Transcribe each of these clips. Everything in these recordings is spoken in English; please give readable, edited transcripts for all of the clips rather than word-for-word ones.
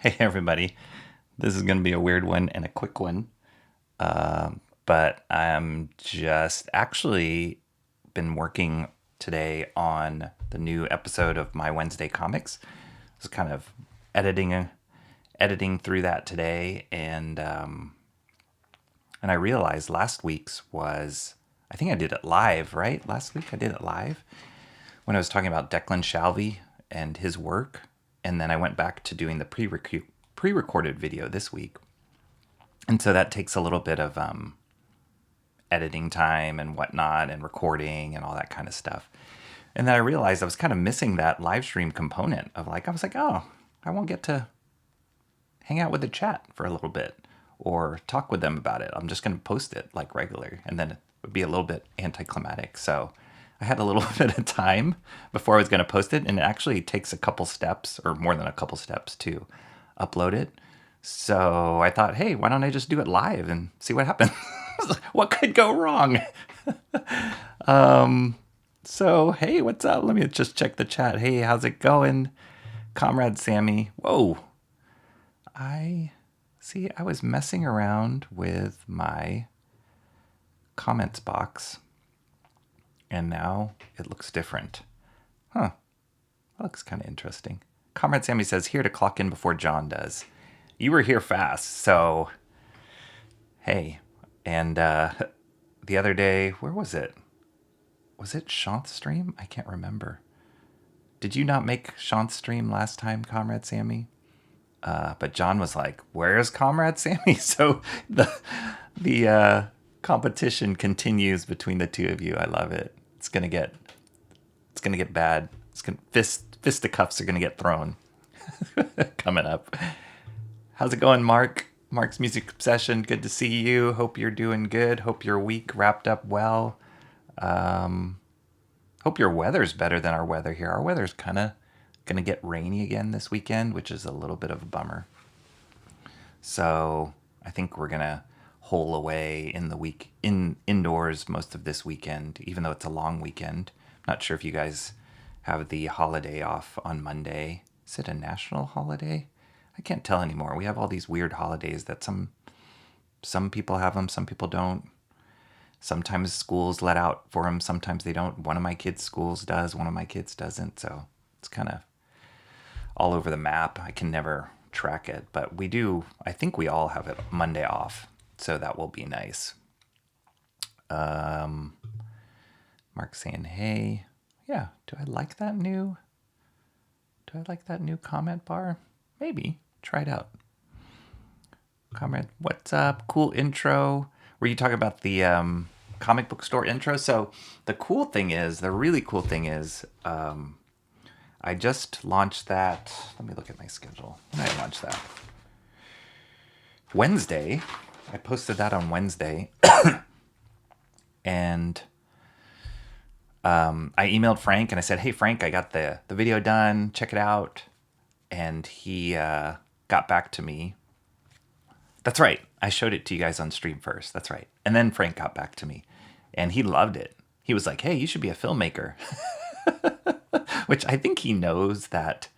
Hey, everybody. This is going to be a weird one and a quick one. But I'm just actually been working today on the new episode of My Wednesday Comics. I was kind of editing through that today, and I realized last week's was, I think I did it live, right? Last week I did it live when I was talking about Declan Shalvey and his work. And then I went back to doing the pre-recorded video this week. And so that takes a little bit of editing time and whatnot and recording and all that kind of stuff. And then I realized I was kind of missing that live stream component of I was like, oh, I won't get to hang out with the chat for a little bit or talk with them about it. I'm just going to post it like regular. And then it would be a little bit anticlimactic. So I had a little bit of time before I was going to post it. And it actually takes a couple steps or more than a couple steps to upload it. So I thought, hey, why don't I just do it live and see what happens? What could go wrong? So, hey, what's up? Let me just check the chat. Hey, how's it going? Comrade Sammy. Whoa. I was messing around with my comments box, and now it looks different. Huh. That looks kind of interesting. Comrade Sammy says, here to clock in before John does. You were here fast, so hey. And the other day, where was it? Was it Shant's stream? I can't remember. Did you not make Shant's stream last time, Comrade Sammy? But John was like, where's Comrade Sammy? So the competition continues between the two of you. I love it. It's gonna get bad. Fisticuffs are gonna get thrown coming up. How's it going, Mark? Mark's Music Obsession, good to see you. Hope you're doing good. Hope your week wrapped up well. Hope your weather's better than our weather here. Our weather's kind of going to get rainy again this weekend, which is a little bit of a bummer. So I think we're going to hole away indoors most of this weekend, even though it's a long weekend. Not sure if you guys have the holiday off on Monday. Is it a national holiday? I can't tell anymore. We have all these weird holidays that some people have them, some people don't. Sometimes schools let out for them, sometimes they don't. One of my kids' schools does, one of my kids doesn't. So it's kind of all over the map. I can never track it, but we do. I think we all have it Monday off, so that will be nice. Mark saying, hey, yeah, do I like that new comment bar? Maybe. Try it out. Comrade, what's up? Cool intro. Were you talking about the comic book store intro? So the really cool thing is, I just launched that. Let me look at my schedule. When did I launch that? Wednesday. I posted that on Wednesday. And I emailed Frank and I said, hey, Frank, I got the video done. Check it out. And he got back to me. That's right. I showed it to you guys on stream first. That's right. And then Frank got back to me. And he loved it. He was like, hey, you should be a filmmaker. Which I think he knows that.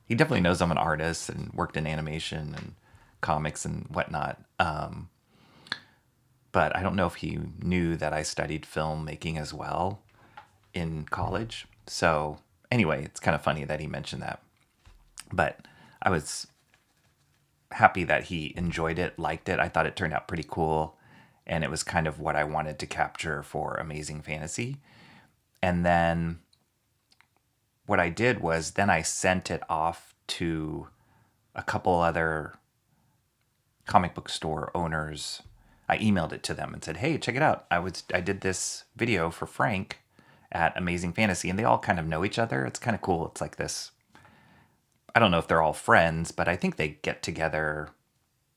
He definitely knows I'm an artist and worked in animation and comics and whatnot. But I don't know if he knew that I studied filmmaking as well in college. So anyway, it's kind of funny that he mentioned that. But I was happy that he enjoyed it, liked it. I thought it turned out pretty cool. And it was kind of what I wanted to capture for Amazing Fantasy. And then what I did was then I sent it off to a couple other comic book store owners. I emailed it to them and said, hey, check it out. I did this video for Frank at Amazing Fantasy. And they all kind of know each other. It's kind of cool. It's like this. I don't know if they're all friends, but I think they get together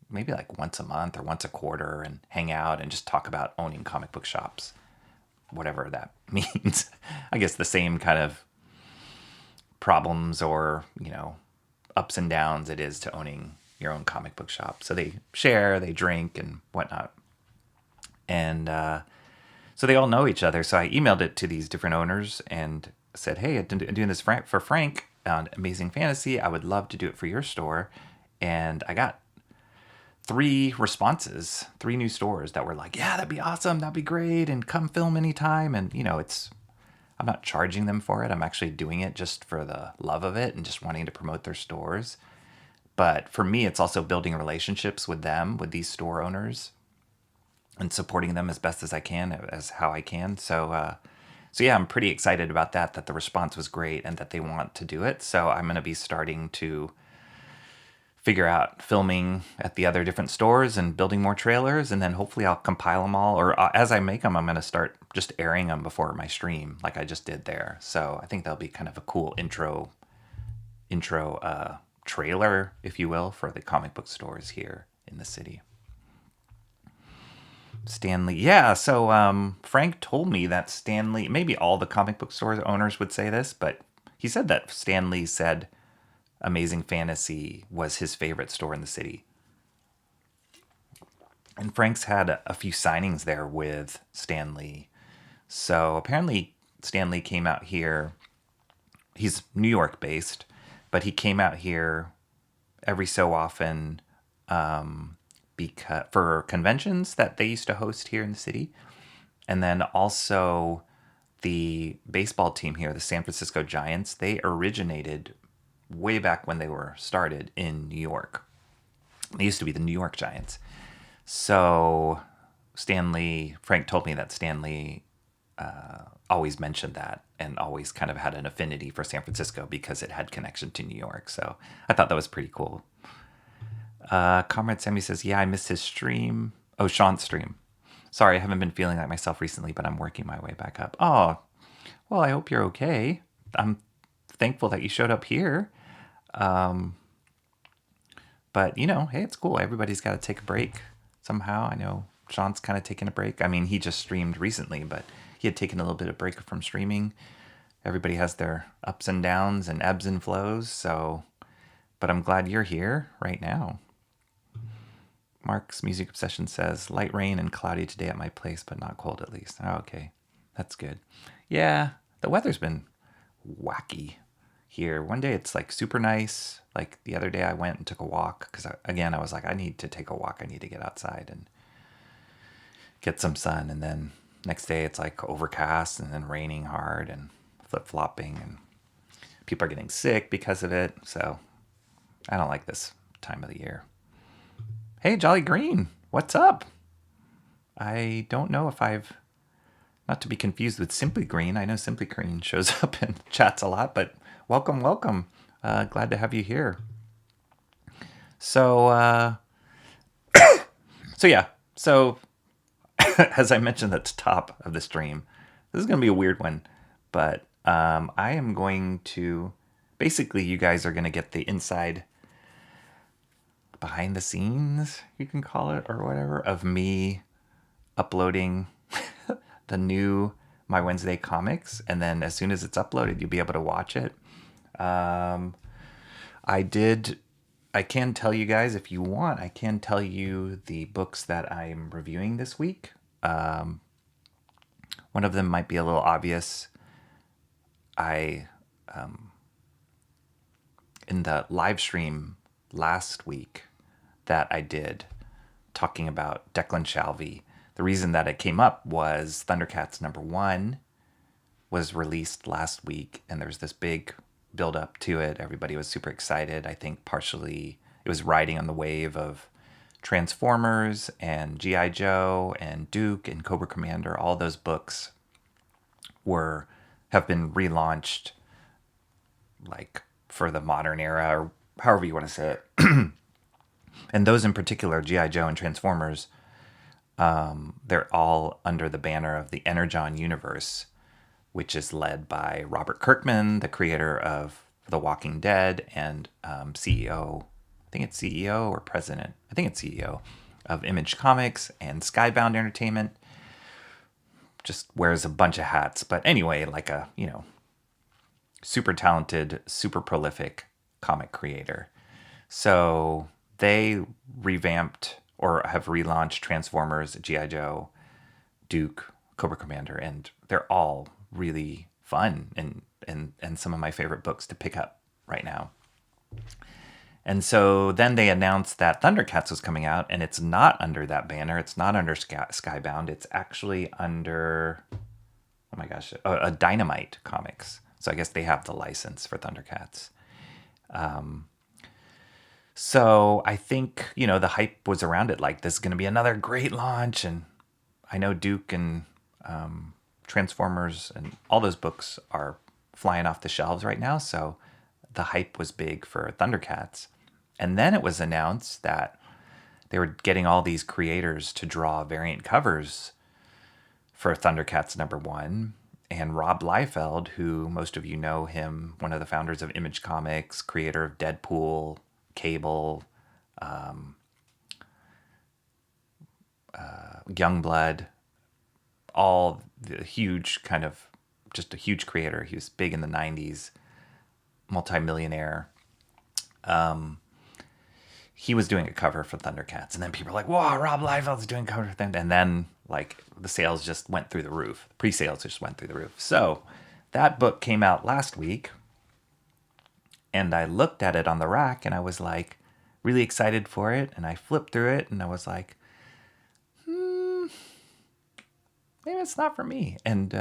maybe like once a month or once a quarter and hang out and just talk about owning comic book shops, whatever that means. I guess the same kind of problems or, ups and downs it is to owning your own comic book shop. So they share, they drink and whatnot. And so they all know each other. So I emailed it to these different owners and said, hey, I'm doing this for Frank on Amazing Fantasy. I would love to do it for your store. And I got 3 new stores that were like, yeah, that'd be awesome. That'd be great. And come film anytime. And, I'm not charging them for it. I'm actually doing it just for the love of it and just wanting to promote their stores. But for me, it's also building relationships with them, with these store owners, and supporting them as best as I can, as how I can. So yeah, I'm pretty excited about that the response was great and that they want to do it. So I'm going to be starting to figure out filming at the other different stores and building more trailers, and then hopefully I'll compile them all, or as I make them, I'm going to start just airing them before my stream like I just did there. So I think that'll be kind of a cool intro trailer, if you will, for the comic book stores here in the city. Stanley. Yeah, so Frank told me that Stanley, maybe all the comic book store owners would say this, but he said that Stanley said Amazing Fantasy was his favorite store in the city. And Frank's had a few signings there with Stanley. So apparently Stanley came out here. He's New York based, but he came out here every so often because for conventions that they used to host here in the city. And then also the baseball team here, the San Francisco Giants, they originated way back when they were started in New York. They used to be the New York Giants. So Frank told me that Stanley always mentioned that and always kind of had an affinity for San Francisco because it had connection to New York. So I thought that was pretty cool. Comrade Sammy says, yeah, I missed his stream. Oh, Sean's stream. Sorry, I haven't been feeling like myself recently, but I'm working my way back up. Oh, well, I hope you're okay. I'm thankful that you showed up here. But, hey, it's cool. Everybody's got to take a break somehow. I know Sean's kind of taking a break. I mean, he just streamed recently, but he had taken a little bit of break from streaming. Everybody has their ups and downs and ebbs and flows. So, but I'm glad you're here right now. Mark's Music Obsession says, light rain and cloudy today at my place, but not cold at least. Oh, okay. That's good. Yeah, the weather's been wacky here. One day it's like super nice. Like the other day I went and took a walk because I was like, I need to take a walk. I need to get outside and get some sun. And then next day it's like overcast and then raining hard and flip-flopping, and people are getting sick because of it. So I don't like this time of the year. Hey, Jolly Green, what's up? I don't know if not to be confused with Simply Green. I know Simply Green shows up and chats a lot, but welcome. Glad to have you here. So, So as I mentioned at the top of the stream, this is going to be a weird one, but I am going to, basically you guys are going to get the inside behind the scenes, you can call it, or whatever, of me uploading the new My Wednesday comics, and then as soon as it's uploaded, you'll be able to watch it. I can tell you guys, if you want, I can tell you the books that I'm reviewing this week. One of them might be a little obvious. In the live stream last week that I did talking about Declan Shalvey, the reason that it came up was Thundercats #1 was released last week, and there's this big build up to it. Everybody was super excited. I think partially it was riding on the wave of Transformers and G.I. Joe and Duke and Cobra Commander. All those books have been relaunched, like for the modern era, or however you want to say it. And those in particular, G.I. Joe and Transformers, they're all under the banner of the Energon universe, which is led by Robert Kirkman, the creator of The Walking Dead and CEO, I think it's CEO or president, I think it's CEO of Image Comics and Skybound Entertainment. Just wears a bunch of hats. But anyway, like a, super talented, super prolific comic creator. So they revamped or have relaunched Transformers, G.I. Joe, Duke, Cobra Commander, and they're all really fun and some of my favorite books to pick up right now. And so then they announced that Thundercats was coming out, and it's not under that banner. It's not under Skybound. It's actually under, oh my gosh, a Dynamite Comics. So I guess they have the license for Thundercats. So I think, the hype was around it. Like, this is going to be another great launch. And I know Duke and Transformers and all those books are flying off the shelves right now. So the hype was big for Thundercats. And then it was announced that they were getting all these creators to draw variant covers for Thundercats #1. And Rob Liefeld, who most of you know him, one of the founders of Image Comics, creator of Deadpool, Cable, Youngblood, all the huge just a huge creator. He was big in the 90s, multimillionaire. He was doing a cover for Thundercats, and then people were like, "Whoa, Rob Liefeld's doing a cover for Thundercats," and then like the sales just went through the roof. Pre-sales just went through the roof. So that book came out last week, and I looked at it on the rack, and I was like really excited for it, and I flipped through it, and I was like, maybe it's not for me. And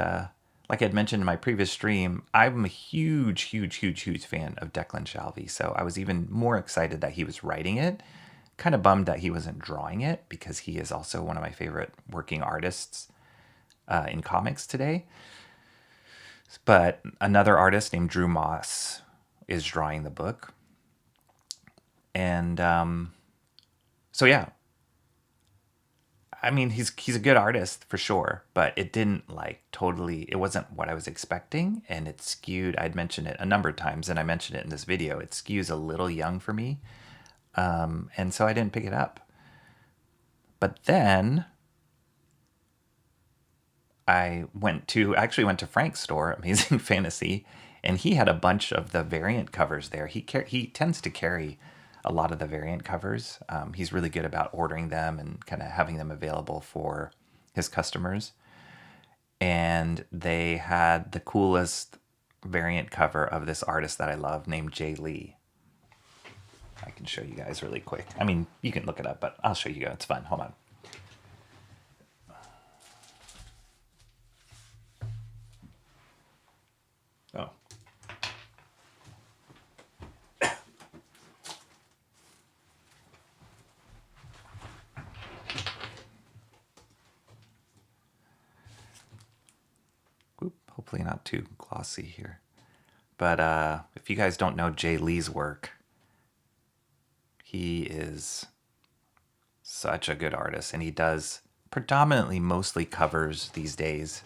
like I'd mentioned in my previous stream, I'm a huge, huge, huge, huge fan of Declan Shalvey. So I was even more excited that he was writing it. Kind of bummed that he wasn't drawing it, because he is also one of my favorite working artists in comics today. But another artist named Drew Moss is drawing the book. And so yeah, I mean, he's a good artist for sure, but it didn't it wasn't what I was expecting, and it skewed. I'd mentioned it a number of times, and I mentioned it in this video. It skews a little young for me, and so I didn't pick it up. But then I actually went to Frank's store, Amazing Fantasy, and he had a bunch of the variant covers there. He tends to carry a lot of the variant covers. He's really good about ordering them and kind of having them available for his customers. And they had the coolest variant cover of this artist that I love named Jay Lee. I can show you guys really quick. I mean, you can look it up, but I'll show you guys. It's fun. Hold on. Oh. Hopefully not too glossy here. But if you guys don't know Jay Lee's work, he is such a good artist, and he does predominantly mostly covers these days.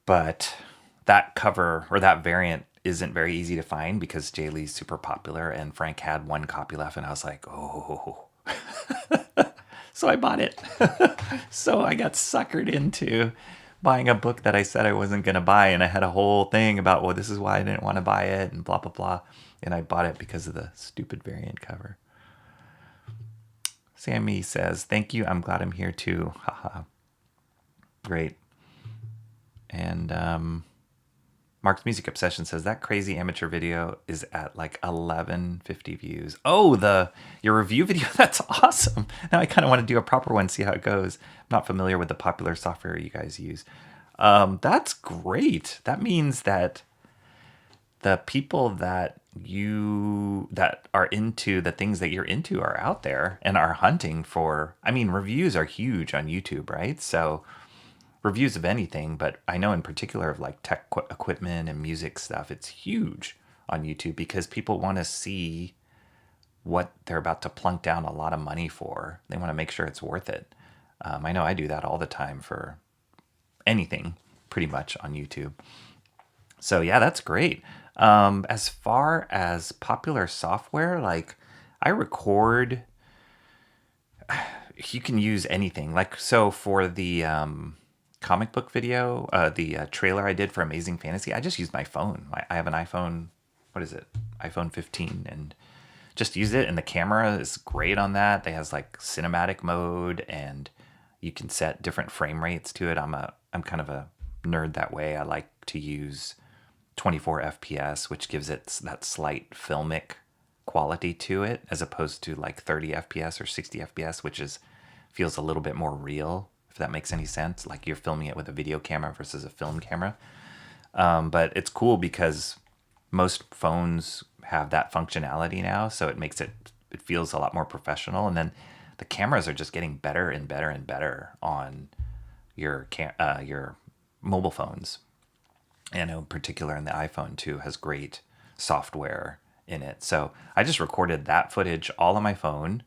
But that cover or that variant isn't very easy to find, because Jay Lee's super popular, and Frank had one copy left, and I was like, oh. So I bought it. So I got suckered into buying a book that I said I wasn't going to buy, and I had a whole thing about, well, this is why I didn't want to buy it, and blah, blah, blah. And I bought it because of the stupid variant cover. Sammy says, thank you. I'm glad I'm here too. Haha. Great. And Mark's Music Obsession says, that crazy amateur video is at like 1150 views. Oh, your review video? That's awesome. Now I kind of want to do a proper one, see how it goes. I'm not familiar with the popular software you guys use. That's great. That means that the people that are into the things that you're into are out there and are hunting for, I mean, reviews are huge on YouTube, right? So reviews of anything, but I know in particular of like tech equipment and music stuff, it's huge on YouTube, because people want to see what they're about to plunk down a lot of money for. They want to make sure it's worth it. I know I do that all the time for anything pretty much on YouTube. So yeah, that's great. As far as popular software, like I record, you can use anything. Like, so for the comic book video, the trailer I did for Amazing Fantasy, I just used my phone. I have an iPhone, what is it? iPhone 15, and just use it. And the camera is great on that. It has like cinematic mode, and you can set different frame rates to it. I'm kind of a nerd that way. I like to use 24 FPS, which gives it that slight filmic quality to it, as opposed to like 30 FPS or 60 FPS, which feels a little bit more real, if that makes any sense. Like you're filming it with a video camera versus a film camera. But it's cool because most phones have that functionality now, so it feels a lot more professional. And then the cameras are just getting better and better and better on your mobile phones. And in particular, in the iPhone too, has great software in it. So I just recorded that footage all on my phone,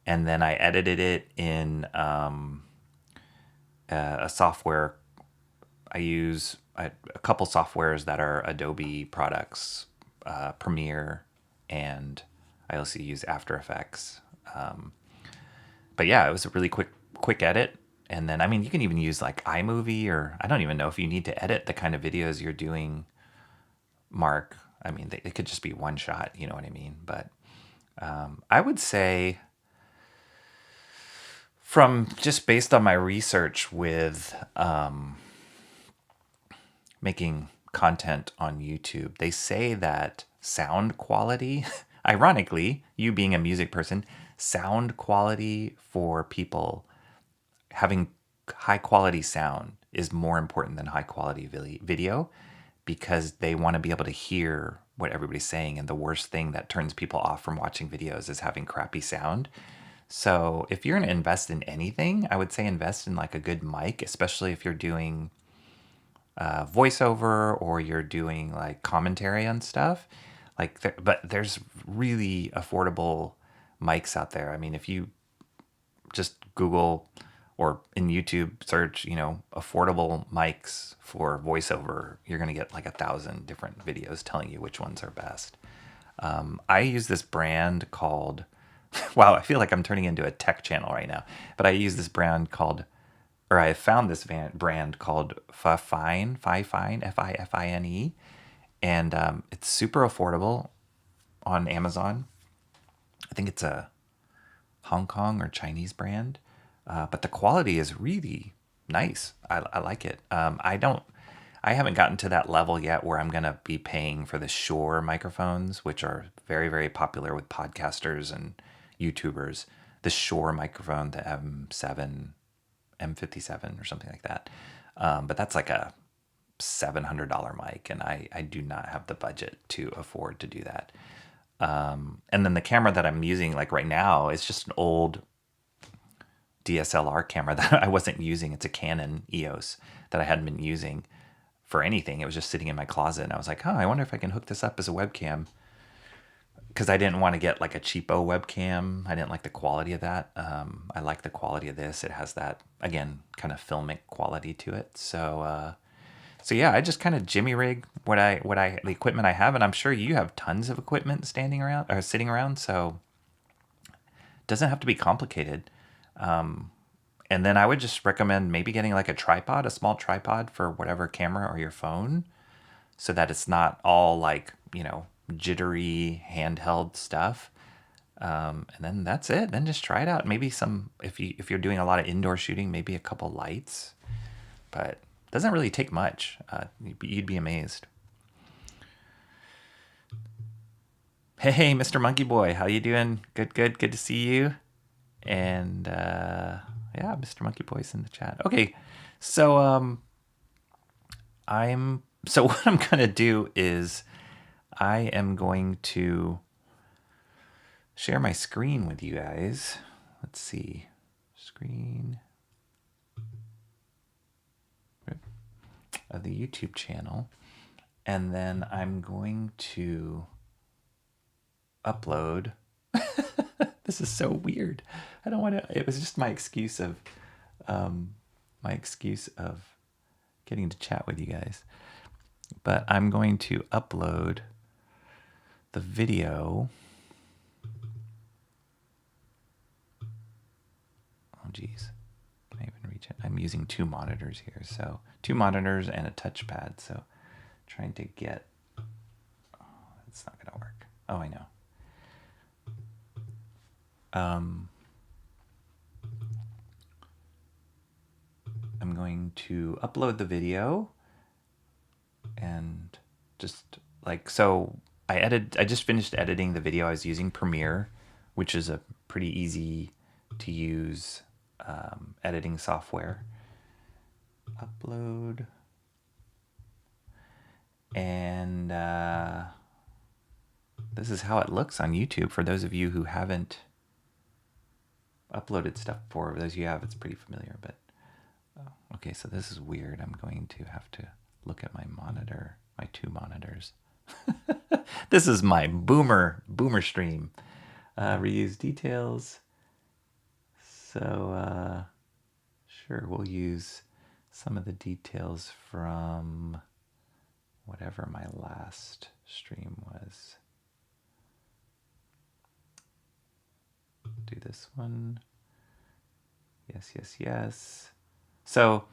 and then I edited it in a software. I use a couple softwares that are Adobe products, Premiere, and I also use After Effects. But yeah, it was a really quick edit. And then, I mean, you can even use like iMovie, or I don't even know if you need to edit the kind of videos you're doing, Mark. I mean, it could just be one shot, you know what I mean? But I would say, from just based on my research with making content on YouTube, they say that sound quality, ironically, you being a music person, sound quality for people having high quality sound is more important than high quality video, because they want to be able to hear what everybody's saying. And the worst thing that turns people off from watching videos is having crappy sound. So if you're going to invest in anything, I would say invest in like a good mic, especially if you're doing voiceover or you're doing like commentary on stuff. But there's really affordable mics out there. I mean, if you just Google or in YouTube search, affordable mics for voiceover, you're going to get like 1,000 different videos telling you which ones are best. I use this brand called, wow, I feel like I'm turning into a tech channel right now, but I use this brand called, or I found this brand called Fifine, Fifine, and it's super affordable on Amazon. I think it's a Hong Kong or Chinese brand, but the quality is really nice. I like it. I haven't gotten to that level yet where I'm gonna be paying for the Shure microphones, which are very, very popular with podcasters and YouTubers. The Shure microphone, the M57 or something like that. But that's like a $700 mic, and I do not have the budget to afford to do that. And then the camera that I'm using like right now is just an old DSLR camera that I wasn't using. It's a Canon EOS that I hadn't been using for anything. It was just sitting in my closet, and I was like, I wonder if I can hook this up as a webcam, because I didn't want to get like a cheapo webcam. I didn't like the quality of that. I like the quality of this. It has that, again, kind of filmic quality to it. So yeah, I just kind of jimmy rig the equipment I have, and I'm sure you have tons of equipment standing around or sitting around, so it doesn't have to be complicated. And then I would just recommend maybe getting like a small tripod for whatever camera or your phone, so that it's not all like, jittery handheld stuff. And then that's it. Then just try it out. Maybe if you're doing a lot of indoor shooting, maybe a couple lights, but it doesn't really take much. You'd be amazed. Hey, Mr. Monkey Boy, how you doing? Good to see you. And yeah, Mr. Monkey Boy's in the chat. Okay, so what I'm gonna do is I am going to share my screen with you guys. Let's see, screen of the YouTube channel, and then I'm going to upload. This is so weird. I don't want to. It was just my excuse of getting to chat with you guys. But I'm going to upload the video. Oh geez, can I even reach it? I'm using 2 monitors here, so 2 monitors and a touchpad. So trying to get. Oh, it's not gonna work. Oh, I know. I'm going to upload the video, and just like, so I just finished editing the video. I was using Premiere, which is a pretty easy to use editing software. Upload. And this is how it looks on YouTube for those of you who haven't uploaded stuff before. For those of you who have, it's pretty familiar, but okay, so this is weird. I'm going to have to look at my monitor, my two monitors. This is my boomer stream. Reuse details. So sure, we'll use some of the details from whatever my last stream was. Do this one. Yes, yes, yes. So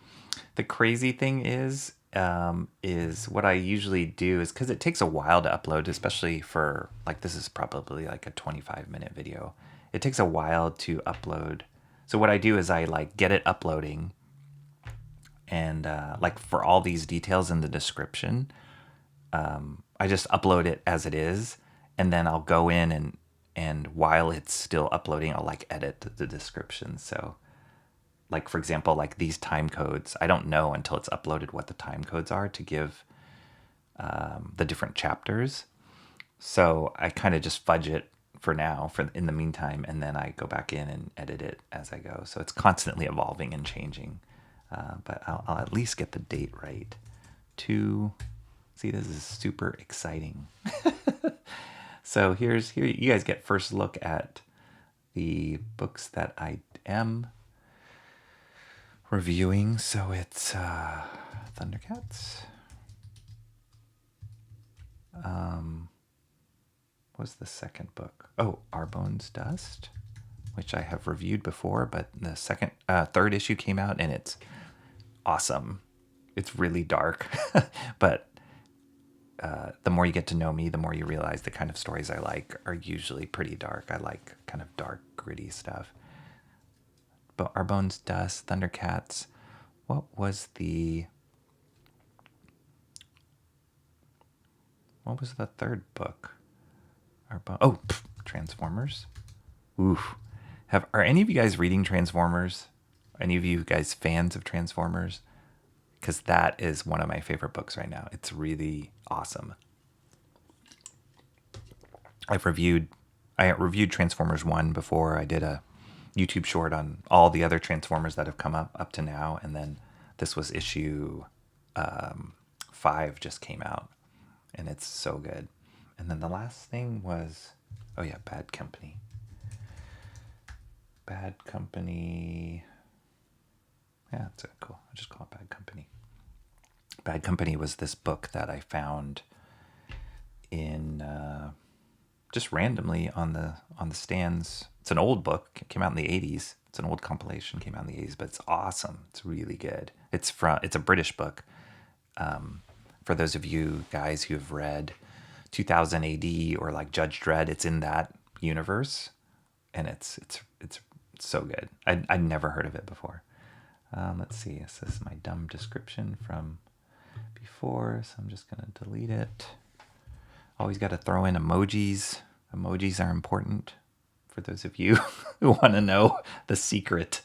the crazy thing is what I usually do is, because it takes a while to upload, especially for, like, this is probably like a 25-minute video. It takes a while to upload. So what I do is I like get it uploading, and like for all these details in the description, I just upload it as it is, and then I'll go in and while it's still uploading, I'll like edit the description. So like, for example, like these time codes, I don't know until it's uploaded what the time codes are to give the different chapters. So I kind of just fudge it for now, for in the meantime, and then I go back in and edit it as I go. So it's constantly evolving and changing, but I'll at least get the date right. See, this is super exciting. So here you guys get first look at the books that I am reviewing. So it's Thundercats. What's the second book? Oh, Our Bones Dust, which I have reviewed before, but the third issue came out and it's awesome. It's really dark, but the more you get to know me, the more you realize the kind of stories I like are usually pretty dark. I like kind of dark, gritty stuff. But Our Bones Dust, Thundercats. What was the third book? Transformers. Oof. Are any of you guys reading Transformers? Any of you guys fans of Transformers? Because that is one of my favorite books right now. It's really awesome. I reviewed Transformers 1 before. I did a YouTube short on all the other Transformers that have come up to now, and then this was issue 5 just came out, and it's so good. And then the last thing was, Bad Company. Bad Company. Yeah, that's cool. I'll just call it Bad Company. Bad Company was this book that I found in just randomly on the stands. It's an old book. It came out in the 80s. It's an old compilation. Came out in the 80s, but it's awesome. It's really good. It's a British book. For those of you guys who have read 2000 AD or like Judge Dredd, it's in that universe, and it's so good. I'd never heard of it before. Let's see. This is my dumb description from before, so I'm just gonna delete it. Always got to throw in emojis. Emojis are important for those of you who want to know the secret.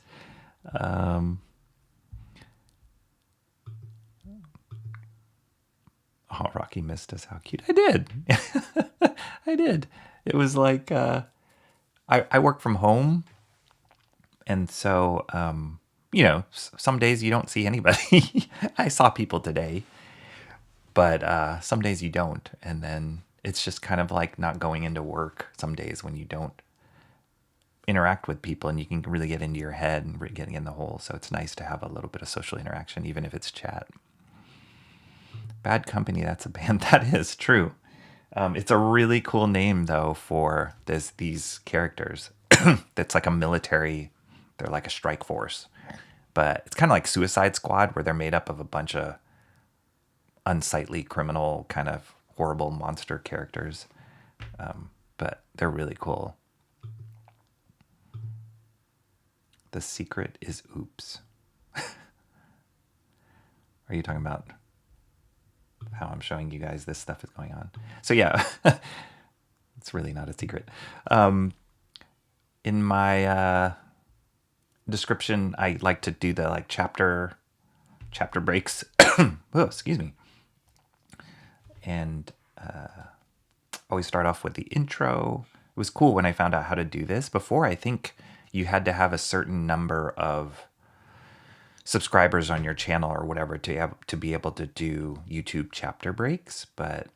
Rocky missed us. How cute. I did. I did. It was like, I work from home. And so, some days you don't see anybody. I saw people today, but some days you don't. And then it's just kind of like not going into work some days when you don't interact with people and you can really get into your head and getting in the hole. So it's nice to have a little bit of social interaction, even if it's chat. Bad Company, that's a band. That is true. It's a really cool name, though, for these characters. That's like a military, they're like a strike force. But it's kind of like Suicide Squad, where they're made up of a bunch of unsightly, criminal, kind of horrible monster characters. But they're really cool. The secret is oops. Are you talking about how I'm showing you guys this stuff is going on. So yeah, it's really not a secret. In my description, I like to do the like chapter breaks. Oh, excuse me. And always start off with the intro. It was cool when I found out how to do this. Before, I think you had to have a certain number of subscribers on your channel or whatever to be able to do YouTube chapter breaks. But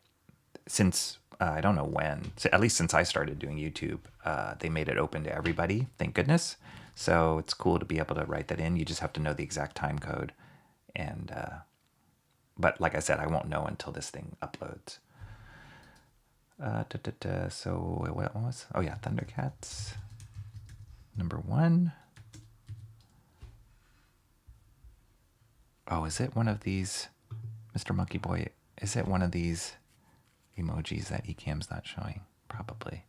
since I don't know when, at least since I started doing YouTube, they made it open to everybody. Thank goodness. So it's cool to be able to write that in. You just have to know the exact time code. And but like I said, I won't know until this thing uploads. So what was? Oh yeah, Thundercats. Number 1. Oh, is it one of these, Mr. Monkey Boy? Is it one of these emojis that Ecamm's not showing? Probably.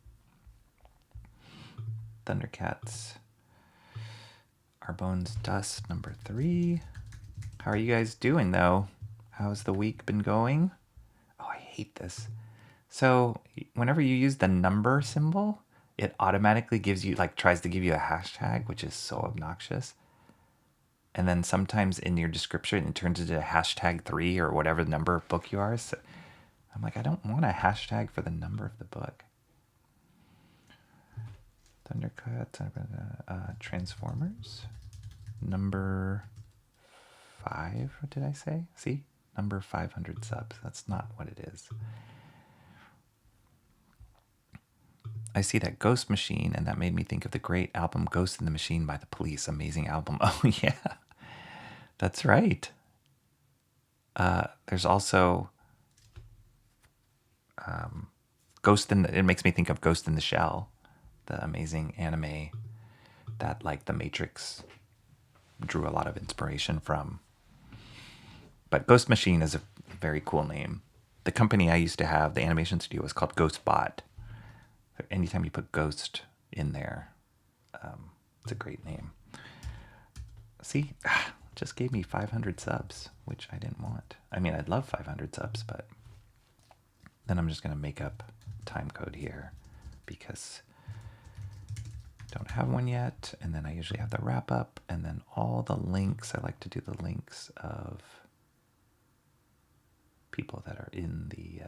Thundercats. Our Bones Dust, number 3. How are you guys doing though? How's the week been going? Oh, I hate this. So whenever you use the number symbol, it automatically gives you, like, tries to give you a hashtag, which is so obnoxious. And then sometimes in your description, it turns into #3 or whatever number of book you are. So I'm like, I don't want a hashtag for the number of the book. Thundercats, Transformers, number 5. What did I say? See, number 500 subs. That's not what it is. I see that Ghost Machine, and that made me think of the great album Ghost in the Machine by the Police. Amazing album. Oh, yeah. That's right. There's also it makes me think of Ghost in the Shell, the amazing anime that, like, The Matrix drew a lot of inspiration from. But Ghost Machine is a very cool name. The company I used to have, the animation studio, was called Ghostbot. Anytime you put Ghost in there, it's a great name. See, just gave me 500 subs, which I didn't want. I mean, I'd love 500 subs, but then I'm just going to make up time code here because I don't have one yet. And then I usually have the wrap up and then all the links. I like to do the links of people that are in the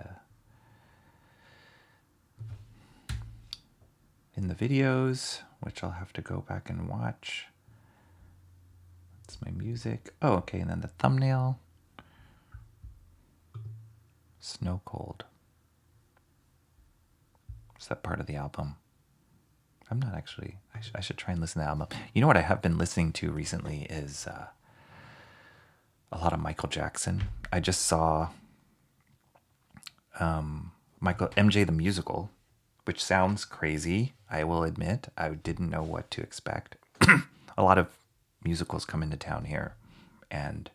videos, which I'll have to go back and watch. That's my music. Oh, okay, and then the thumbnail. Snow Cold. Is that part of the album? I'm not actually. I should try and listen to the album. You know what I have been listening to recently is a lot of Michael Jackson. I just saw MJ the Musical, which sounds crazy. I will admit, I didn't know what to expect. A lot of musicals come into town here, and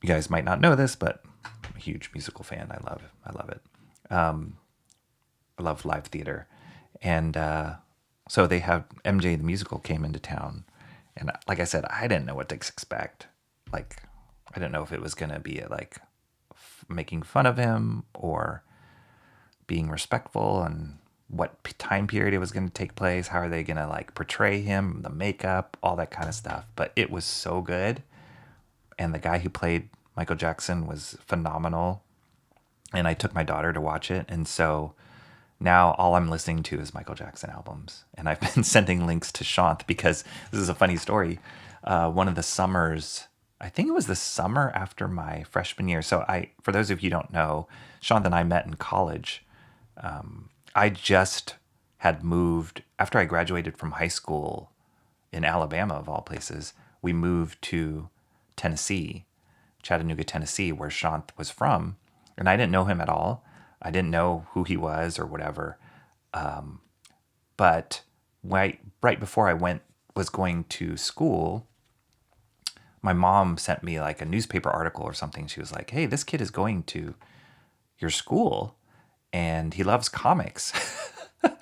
you guys might not know this, but I'm a huge musical fan. I love it. I love live theater, and so they have MJ the Musical came into town, and like I said, I didn't know what to expect. Like, I didn't know if it was gonna be like making fun of him or being respectful, and what time period it was going to take place, how are they going to like portray him, the makeup, all that kind of stuff. But it was so good, and the guy who played Michael Jackson was phenomenal, and I took my daughter to watch it, and so now all I'm listening to is Michael Jackson albums, and I've been sending links to Shant because this is a funny story. One of the summers, I think it was the summer after my freshman year. So for those of you who don't know, Shant and I met in college. I just had moved, after I graduated from high school in Alabama, of all places, we moved to Tennessee, Chattanooga, Tennessee, where Shant was from. And I didn't know him at all. I didn't know who he was or whatever. But right before I was going to school, my mom sent me like a newspaper article or something. She was like, hey, this kid is going to your school and he loves comics. And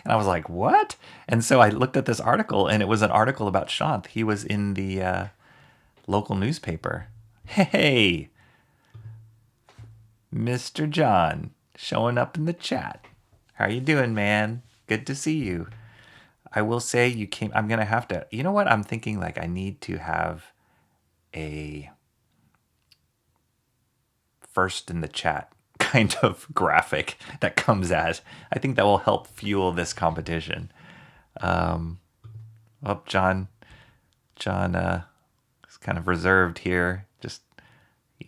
I was like, what? And so I looked at this article, and it was an article about Shant. He was in the local newspaper. Hey, Mr. John showing up in the chat. How you doing, man? Good to see you. I will say you came. I'm gonna have to. You know what? I'm thinking like I need to have a first in the chat kind of graphic that comes at. I think that will help fuel this competition. Oh, John is kind of reserved here. Just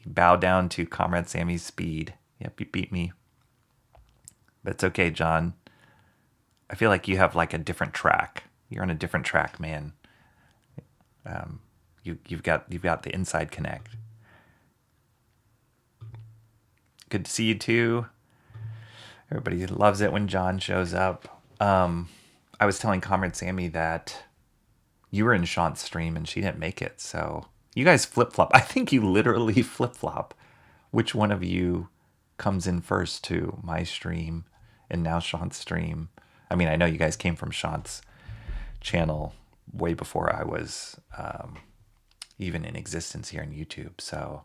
bow down to Comrade Sammy's speed. Yep, you beat me. But it's okay, John. I feel like you have like a different track. You're on a different track, man. You've got the inside connect. Good to see you too. Everybody loves it when John shows up. I was telling Comrade Sammy that you were in Shant's stream and she didn't make it. So you guys flip-flop. I think you literally flip-flop which one of you comes in first to my stream and now Shant's stream. I mean, I know you guys came from Shant's channel way before I was even in existence here on YouTube. So,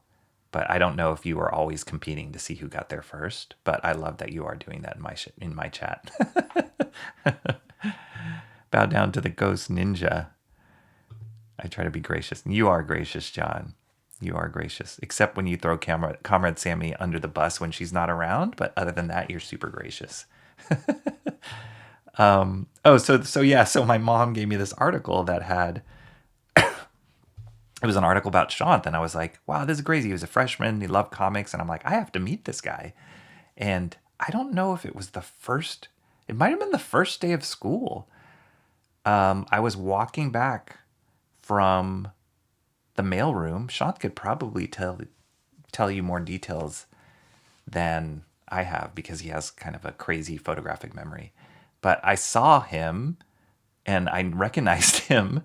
but I don't know if you were always competing to see who got there first. But I love that you are doing that in my chat. Bow down to the ghost ninja. I try to be gracious. You are gracious, John. You are gracious. Except when you throw Comrade Sammy under the bus when she's not around. But other than that, you're super gracious. So my mom gave me this article that had, it was an article about Shant. And I was like, wow, this is crazy. He was a freshman. He loved comics. And I'm like, I have to meet this guy. And I don't know if it was it might have been the first day of school. I was walking back from the mailroom. Shant could probably tell you more details than I have because he has kind of a crazy photographic memory. But I saw him and I recognized him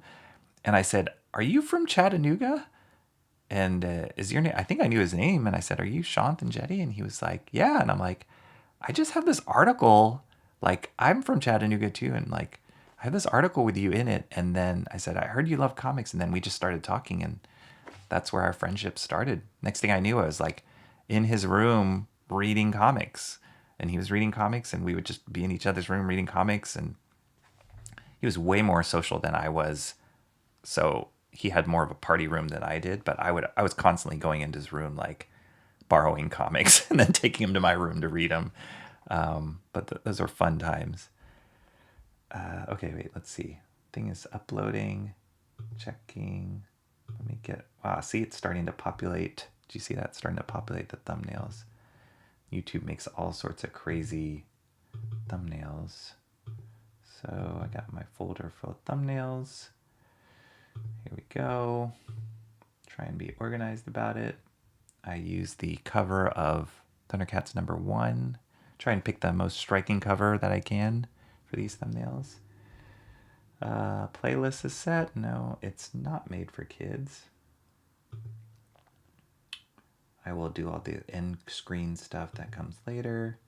and I said, "Are you from Chattanooga? And is your name?" I think I knew his name. And I said, "Are you Shant and Jetty?" And he was like, "Yeah." And I'm like, "I just have this article. Like, I'm from Chattanooga too. And like, I have this article with you in it." And then I said, "I heard you love comics." And then we just started talking. And that's where our friendship started. Next thing I knew, I was like in his room reading comics. And he was reading comics. And we would just be in each other's room reading comics. And he was way more social than I was. So he had more of a party room than I did. But I was constantly going into his room, like borrowing comics and then taking him to my room to read them. But those are fun times. Okay, wait, let's see. Thing is uploading, checking. Let me get, wow, see, it's starting to populate. Do you see that? It's starting to populate the thumbnails. YouTube makes all sorts of crazy thumbnails. So I got my folder full of thumbnails. Here we go. Try and be organized about it. I use the cover of Thundercats #1. Try and pick the most striking cover that I can for these thumbnails. Playlist is set. No, it's not made for kids. I will do all the end screen stuff that comes later.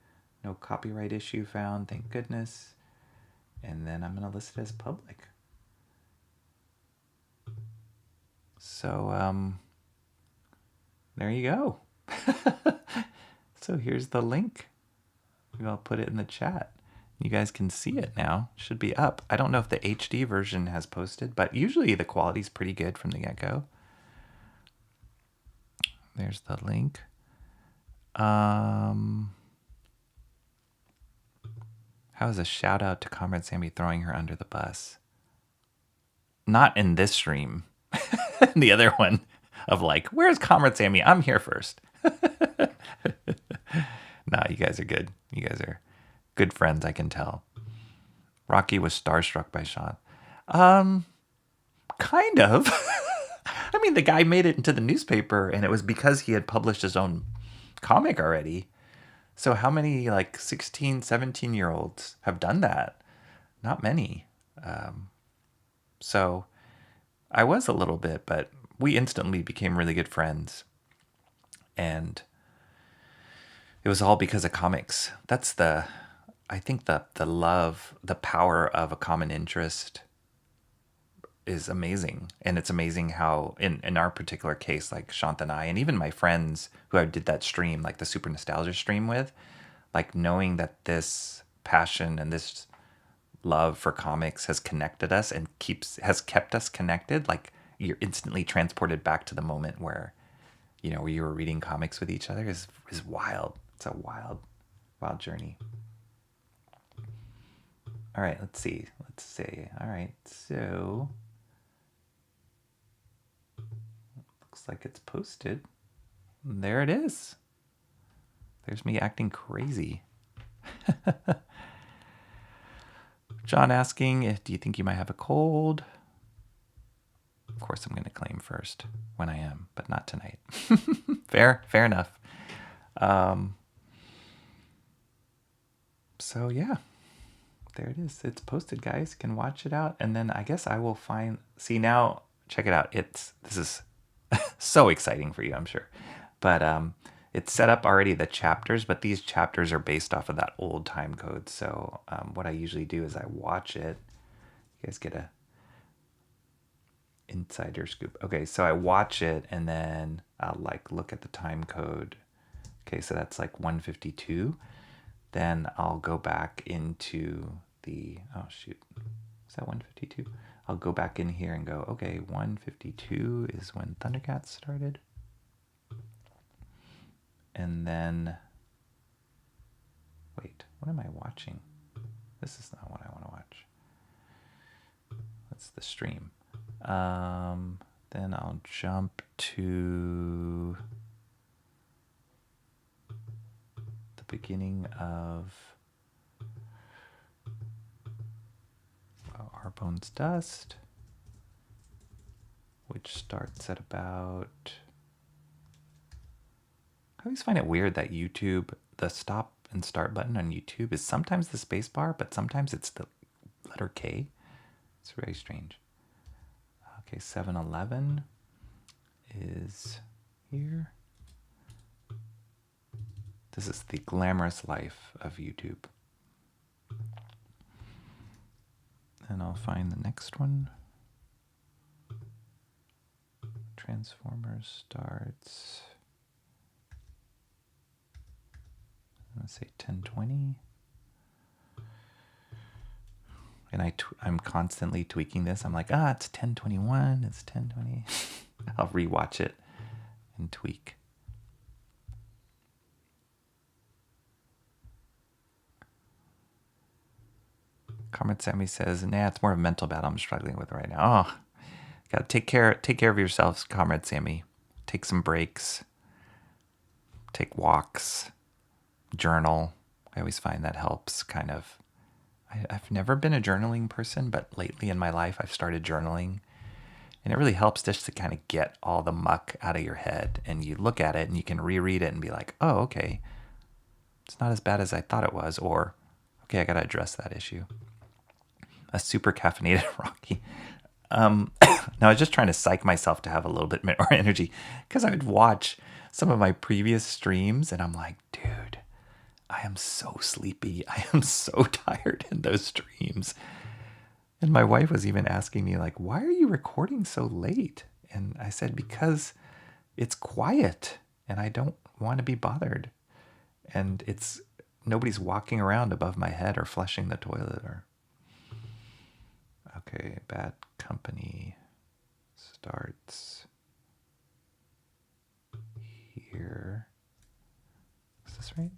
No copyright issue found, thank goodness. And then I'm going to list it as public. So, there you go. So here's the link. I'll put it in the chat. You guys can see it now. It should be up. I don't know if the HD version has posted, but usually the quality's pretty good from the get-go. There's the link. How is a shout out to Comrade Sammy throwing her under the bus? Not in this stream. The other one of like, where's Comrade Sammy? I'm here first. Nah, you guys are good. You guys are good friends, I can tell. Rocky was starstruck by Shant. Kind of. I mean, the guy made it into the newspaper, and it was because he had published his own comic already. So how many, like, 16, 17-year-olds have done that? Not many. So I was a little bit, but we instantly became really good friends. And it was all because of comics. That's I think the love, the power of a common interest is amazing. And it's amazing how in our particular case, like Shant and I, and even my friends who I did that stream, like the Super Nostalgia stream with, like knowing that this passion and this love for comics has connected us and has kept us connected. Like you're instantly transported back to the moment where, where you were reading comics with each other is wild. It's a wild, wild journey. All right, let's see. Let's see. All right, so looks like it's posted. There it is. There's me acting crazy. John asking, do you think you might have a cold? Of course, I'm going to claim first when I am, but not tonight. Fair enough. So yeah, there it is. It's posted, guys. You can watch it out, and then I guess I will see now. Check it out. This is so exciting for you, I'm sure. But it's set up already, the chapters, but these chapters are based off of that old time code. So what I usually do is I watch it. You guys get a insider scoop. Okay, so I watch it and then I'll like look at the time code. Okay, so that's like 152. Then I'll go back into the, oh shoot, is that 152? I'll go back in here and go, okay, 152 is when Thundercats started. And then, wait, what am I watching? This is not what I want to watch. That's the stream. Then I'll jump to the beginning of Our Bones Dust, which starts at about... I always find it weird that YouTube, the stop and start button on YouTube is sometimes the space bar, but sometimes it's the letter K. It's very strange. Okay, 7-Eleven is here. This is the glamorous life of YouTube. And I'll find the next one. Transformers starts... Let's say 1020. And I'm constantly tweaking this. I'm like, it's 1021, it's 1020. I'll rewatch it and tweak. Carmen Sammy says, nah, it's more of a mental battle I'm struggling with right now. Oh, gotta take care of yourselves, Comrade Sammy. Take some breaks. Take walks. Journal. I always find that helps kind of. I've never been a journaling person, but lately in my life I've started journaling, and it really helps just to kind of get all the muck out of your head, and you look at it and you can reread it and be like, oh, okay, it's not as bad as I thought it was, or okay, I gotta address that issue. A super caffeinated Rocky. Now I was just trying to psych myself to have a little bit more energy, because I would watch some of my previous streams and I'm like, dude, I am so sleepy. I am so tired in those streams. And my wife was even asking me, like, why are you recording so late? And I said, because it's quiet and I don't want to be bothered. And nobody's walking around above my head or flushing the toilet or... Okay, Bad Company starts here. Is this right?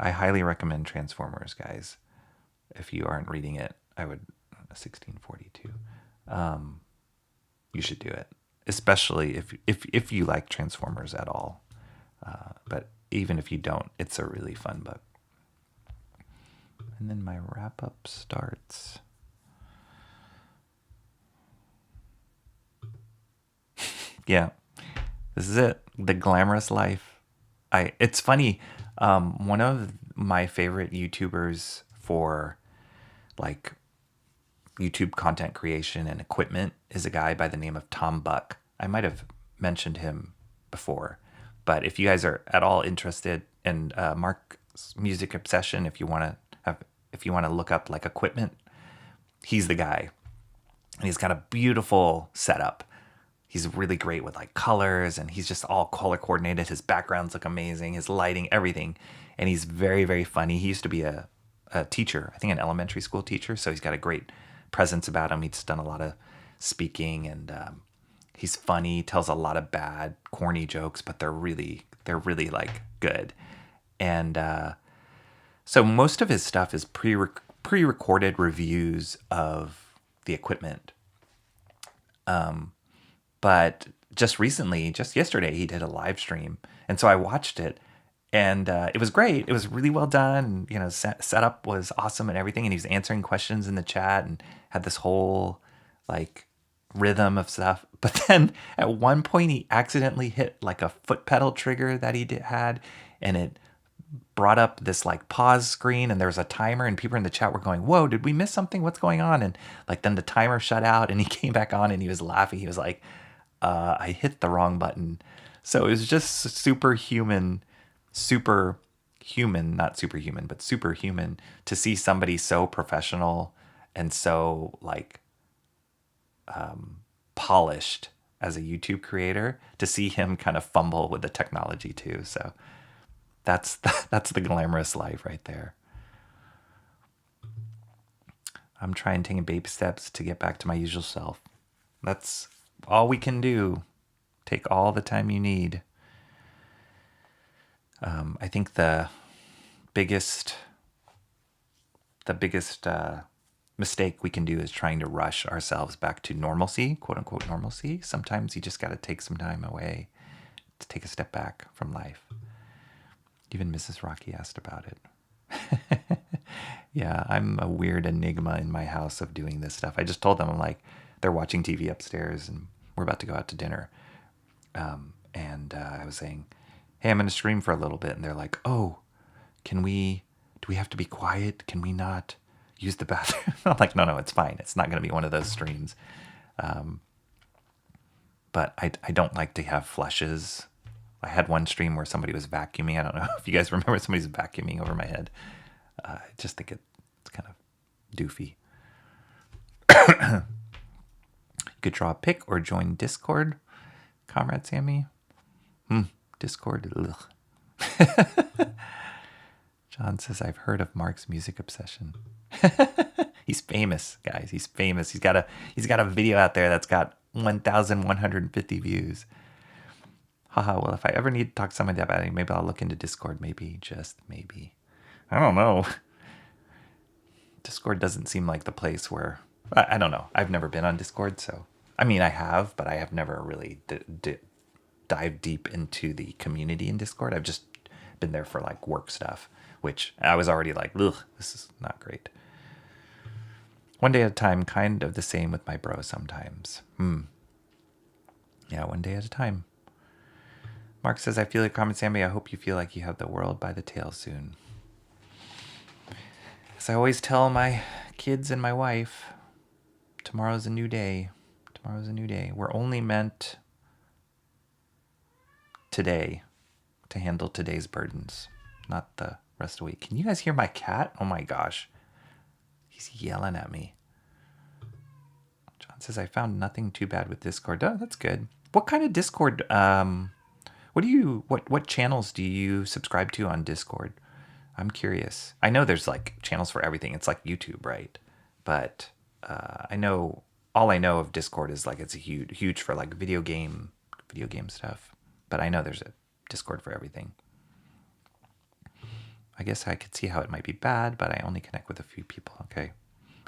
I highly recommend Transformers, guys. If you aren't reading it, I would 1642. You should do it, especially if you like Transformers at all. But even if you don't, it's a really fun book. And then my wrap up starts. Yeah, this is it. The glamorous life. It's funny. One of my favorite YouTubers for like YouTube content creation and equipment is a guy by the name of Tom Buck. I might have mentioned him before, but if you guys are at all interested in Mark's music obsession, if you want to look up like equipment, he's the guy. And he's got a beautiful setup. He's really great with like colors, and he's just all color coordinated. His backgrounds look amazing, his lighting, everything. And he's very, very funny. He used to be a teacher, I think an elementary school teacher. So he's got a great presence about him. He's done a lot of speaking, and he's funny, tells a lot of bad, corny jokes, but they're really like good. And so most of his stuff is pre-recorded reviews of the equipment. But just recently, just yesterday, he did a live stream. And so I watched it, and it was great. It was really well done. You know, setup was awesome and everything. And he was answering questions in the chat and had this whole like rhythm of stuff. But then at one point, he accidentally hit like a foot pedal trigger that he had, and it brought up this like pause screen, and there was a timer, and people in the chat were going, "Whoa, did we miss something? What's going on?" And like then the timer shut out, and he came back on, and he was laughing. He was like, I hit the wrong button. So it was just superhuman, not superhuman, but superhuman to see somebody so professional and so like polished as a YouTube creator, to see him kind of fumble with the technology too. So that's the glamorous life right there. I'm trying taking baby steps to get back to my usual self. That's all we can do. Take all the time you need. I think the biggest mistake we can do is trying to rush ourselves back to normalcy, quote unquote normalcy. Sometimes you just got to take some time away to take a step back from life. Even Mrs. Rocky asked about it. Yeah, I'm a weird enigma in my house of doing this stuff. I just told them, I'm like, they're watching TV upstairs and we're about to go out to dinner. I was saying, hey, I'm going to stream for a little bit. And they're like, oh, do we have to be quiet? Can we not use the bathroom? I'm like, no, it's fine. It's not going to be one of those streams. But I don't like to have flushes. I had one stream where somebody was vacuuming. I don't know if you guys remember, somebody's vacuuming over my head. I just think it's kind of doofy. You could draw a pic or join Discord, Comrade Sammy. Discord. Ugh. John says, I've heard of Mark's music obsession. He's famous, guys. He's famous. He's got a video out there that's got 1,150 views. Haha, well, if I ever need to talk to somebody about it, maybe I'll look into Discord. Maybe, just maybe. I don't know. Discord doesn't seem like the place where... I don't know. I've never been on Discord, so... I mean, I have, but I have never really dived deep into the community in Discord. I've just been there for, like, work stuff, which I was already like, ugh, this is not great. One day at a time, kind of the same with my bro sometimes. Yeah, one day at a time. Mark says, I feel like Carmen Sammy, I hope you feel like you have the world by the tail soon. As I always tell my kids and my wife, tomorrow's a new day. Tomorrow's a new day. We're only meant today to handle today's burdens, not the rest of the week. Can you guys hear my cat? Oh my gosh. He's yelling at me. John says, I found nothing too bad with Discord. Oh, that's good. What kind of Discord... What channels do you subscribe to on Discord? I'm curious. I know there's like channels for everything. It's like YouTube, right? But all I know of Discord is like it's a huge for like video game stuff. But I know there's a Discord for everything. I guess I could see how it might be bad, but I only connect with a few people. Okay.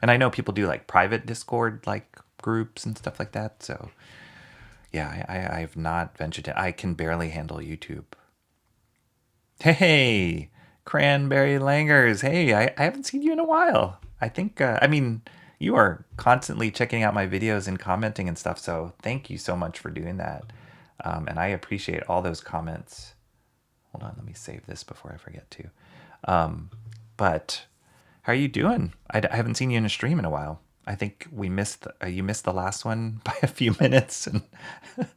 And I know people do like private Discord like groups and stuff like that. So yeah, I have not ventured in. I can barely handle YouTube. Hey, Cranberry Langers. Hey, I haven't seen you in a while. I think, you are constantly checking out my videos and commenting and stuff. So thank you so much for doing that. And I appreciate all those comments. Hold on, let me save this before I forget to. But how are you doing? I haven't seen you in a stream in a while. I think you missed the last one by a few minutes, and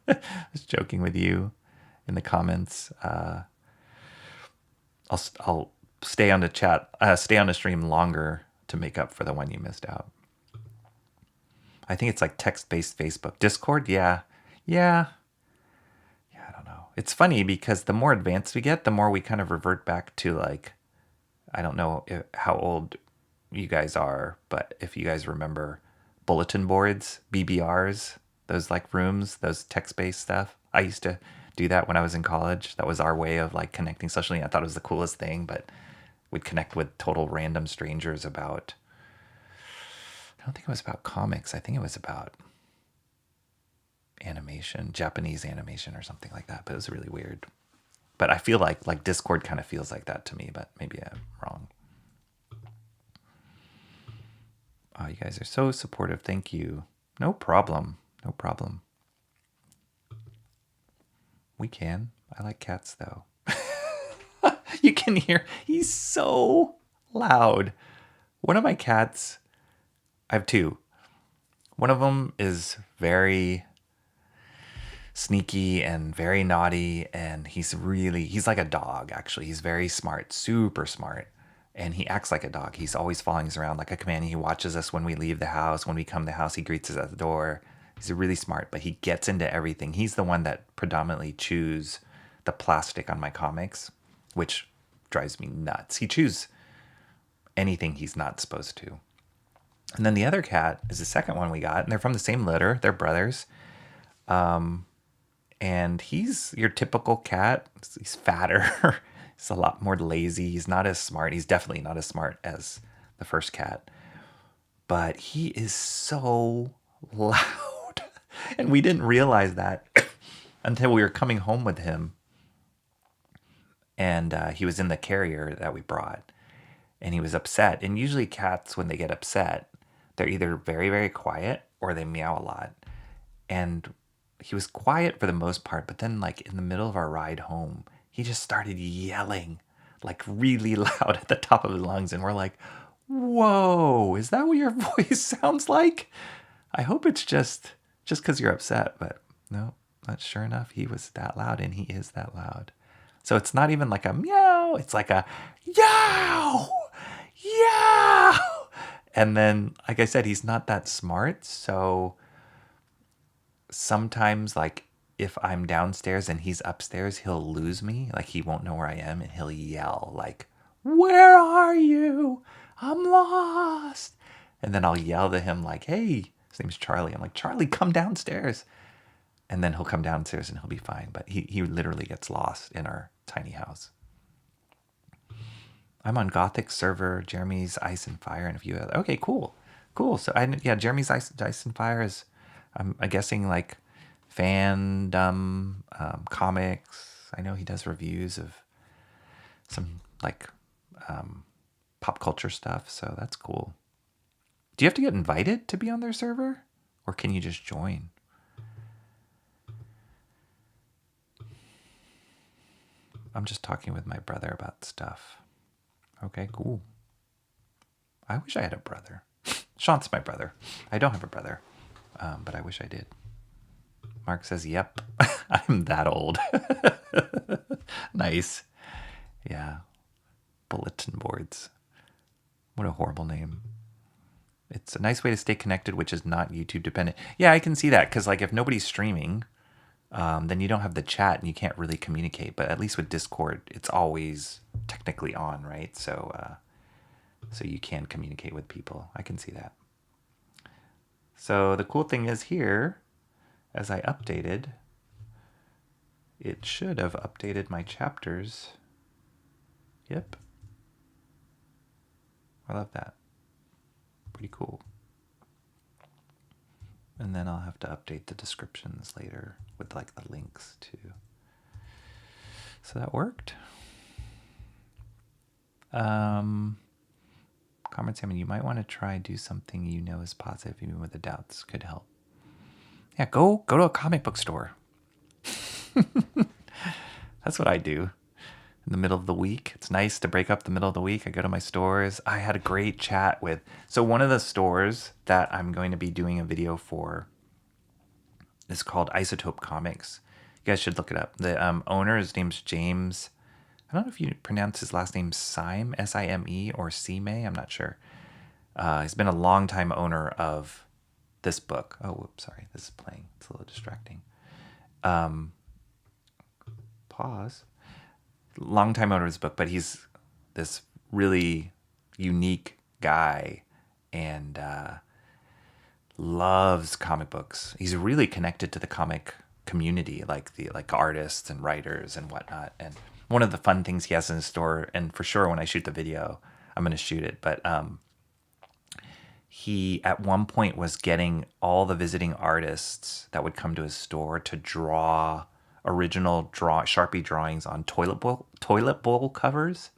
I was joking with you in the comments. I'll stay on the stream longer to make up for the one you missed out. I think it's like text-based Facebook. Discord, yeah. Yeah. Yeah, I don't know. It's funny because the more advanced we get, the more we kind of revert back to like, I don't know how old you guys are, but if you guys remember bulletin boards, BBRs, those like rooms, those text-based stuff. I used to do that when I was in college. That was our way of like connecting socially. I thought it was the coolest thing, but we'd connect with total random strangers about, I don't think it was about comics. I think it was about animation, Japanese animation or something like that, but it was really weird. But I feel like Discord kind of feels like that to me, but maybe I'm wrong. Oh, you guys are so supportive. Thank you. No problem. No problem. We can. I like cats though. You can hear he's so loud. One of my cats, I have two. One of them is very sneaky and very naughty, and he's like a dog actually. He's very smart, super smart. And he acts like a dog. He's always following us around like a companion. He watches us when we leave the house. When we come to the house, he greets us at the door. He's really smart, but he gets into everything. He's the one that predominantly chews the plastic on my comics, which drives me nuts. He chews anything he's not supposed to. And then the other cat is the second one we got, and they're from the same litter. They're brothers. And he's your typical cat. He's fatter. He's a lot more lazy. He's not as smart. He's definitely not as smart as the first cat. But he is so loud. And we didn't realize that until we were coming home with him. And he was in the carrier that we brought. And he was upset. And usually cats, when they get upset, they're either very, very quiet or they meow a lot. And he was quiet for the most part. But then like in the middle of our ride home, he just started yelling like really loud at the top of his lungs. And we're like, whoa, is that what your voice sounds like? I hope it's just because you're upset. But no, not sure enough. He was that loud, and he is that loud. So it's not even like a meow. It's like a yow, yow. And then, like I said, he's not that smart. So sometimes, like, if I'm downstairs and he's upstairs, he'll lose me. Like, he won't know where I am, and he'll yell, like, where are you? I'm lost. And then I'll yell to him, like, hey, his name's Charlie. I'm like, Charlie, come downstairs. And then he'll come downstairs and he'll be fine. But he literally gets lost in our tiny house. I'm on Gothic server, Jeremy's Ice and Fire, and a few other. Okay, cool. So, Jeremy's Ice and Fire is, I'm guessing, like, fandom, comics. I know he does reviews of some like pop culture stuff, so that's cool. Do you have to get invited to be on their server, or can you just join? I'm just talking with my brother about stuff. Okay, cool. I wish I had a brother. Sean's my brother. I don't have a brother, but I wish I did. Mark says, yep, I'm that old. Nice. Yeah. Bulletin boards. What a horrible name. It's a nice way to stay connected, which is not YouTube dependent. Yeah, I can see that, because like if nobody's streaming, then you don't have the chat and you can't really communicate. But at least with Discord, it's always technically on, right? So you can communicate with people. I can see that. So the cool thing is here, as I updated, it should have updated my chapters. Yep. I love that. Pretty cool. And then I'll have to update the descriptions later with like the links too. So that worked. Carmen Salmon, you might want to try do something you know is positive, even with the doubts could help. Yeah, go to a comic book store. That's what I do in the middle of the week. It's nice to break up the middle of the week. I go to my stores. I had a great chat with, so one of the stores that I'm going to be doing a video for is called Isotope Comics. You guys should look it up. The owner, his name's James. I don't know if you pronounce his last name Sime, S-I-M-E, or Sime. I'm not sure. He's been a long time owner of this book. Oh, whoops, sorry. This is playing. It's a little distracting. Pause. Long time owner of his book, but he's this really unique guy and loves comic books. He's really connected to the comic community, like artists and writers and whatnot. And one of the fun things he has in his store, and for sure when I shoot the video, I'm going to shoot it, but he at one point was getting all the visiting artists that would come to his store to draw original Sharpie drawings on toilet bowl covers.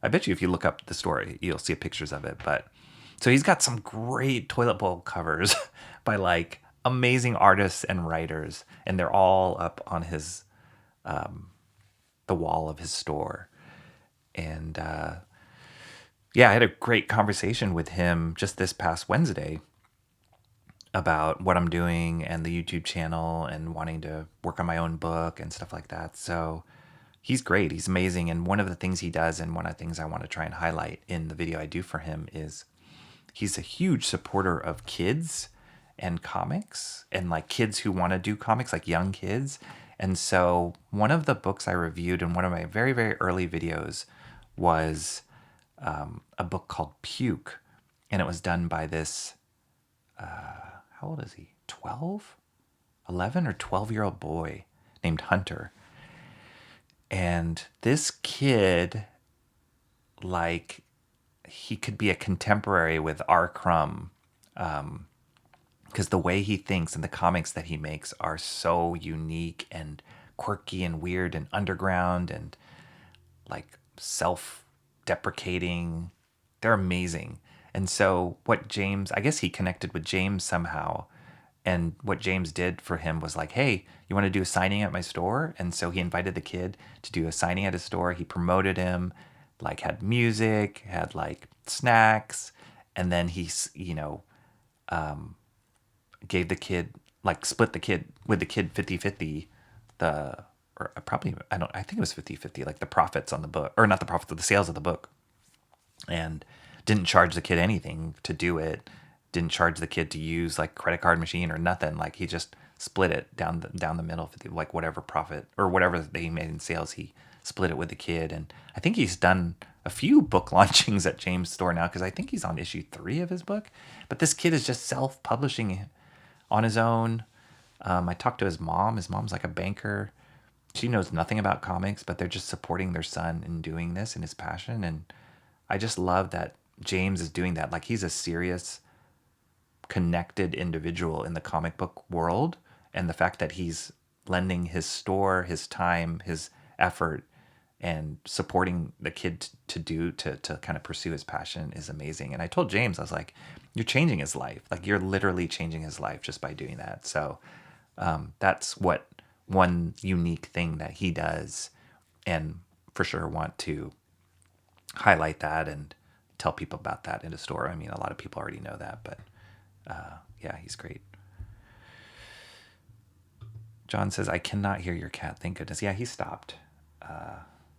I bet you if you look up the story, you'll see pictures of it. But so he's got some great toilet bowl covers by like amazing artists and writers, and they're all up on his the wall of his store. And yeah, I had a great conversation with him just this past Wednesday about what I'm doing and the YouTube channel and wanting to work on my own book and stuff like that. So he's great. He's amazing. And one of the things he does, and one of the things I want to try and highlight in the video I do for him, is he's a huge supporter of kids and comics, and like kids who want to do comics, like young kids. And so one of the books I reviewed in one of my very, very early videos was a book called Puke. And it was done by this, how old is he? 12? 11 or 12-year-old boy named Hunter. And this kid, like, he could be a contemporary with R. Crumb, because the way he thinks and the comics that he makes are so unique and quirky and weird and underground and like self-deprecating. They're amazing. And so what James, I guess he connected with James somehow. And what James did for him was like, hey, you want to do a signing at my store? And so he invited the kid to do a signing at his store. He promoted him, like had music, had like snacks. And then he, gave the kid, like split the kid with the kid 50-50, I think it was 50-50, like the profits on the book, or not the profits, of the sales of the book. And didn't charge the kid anything to do it. Didn't charge the kid to use like credit card machine or nothing. Like he just split it down the middle, like whatever profit or whatever they made in sales, he split it with the kid. And I think he's done a few book launchings at James' store now, because I think he's on issue 3 of his book. But this kid is just self-publishing on his own. I talked to his mom. His mom's like a banker. She knows nothing about comics, but they're just supporting their son in doing this and his passion. And I just love that James is doing that. Like he's a serious, connected individual in the comic book world. And the fact that he's lending his store, his time, his effort, and supporting the kid to kind of pursue his passion is amazing. And I told James, I was like, you're changing his life. Like you're literally changing his life just by doing that. So that's what one unique thing that he does, and for sure want to highlight that and tell people about that in the store. I mean, a lot of people already know that, but yeah, he's great. John says, I cannot hear your cat. Thank goodness. Yeah, he stopped.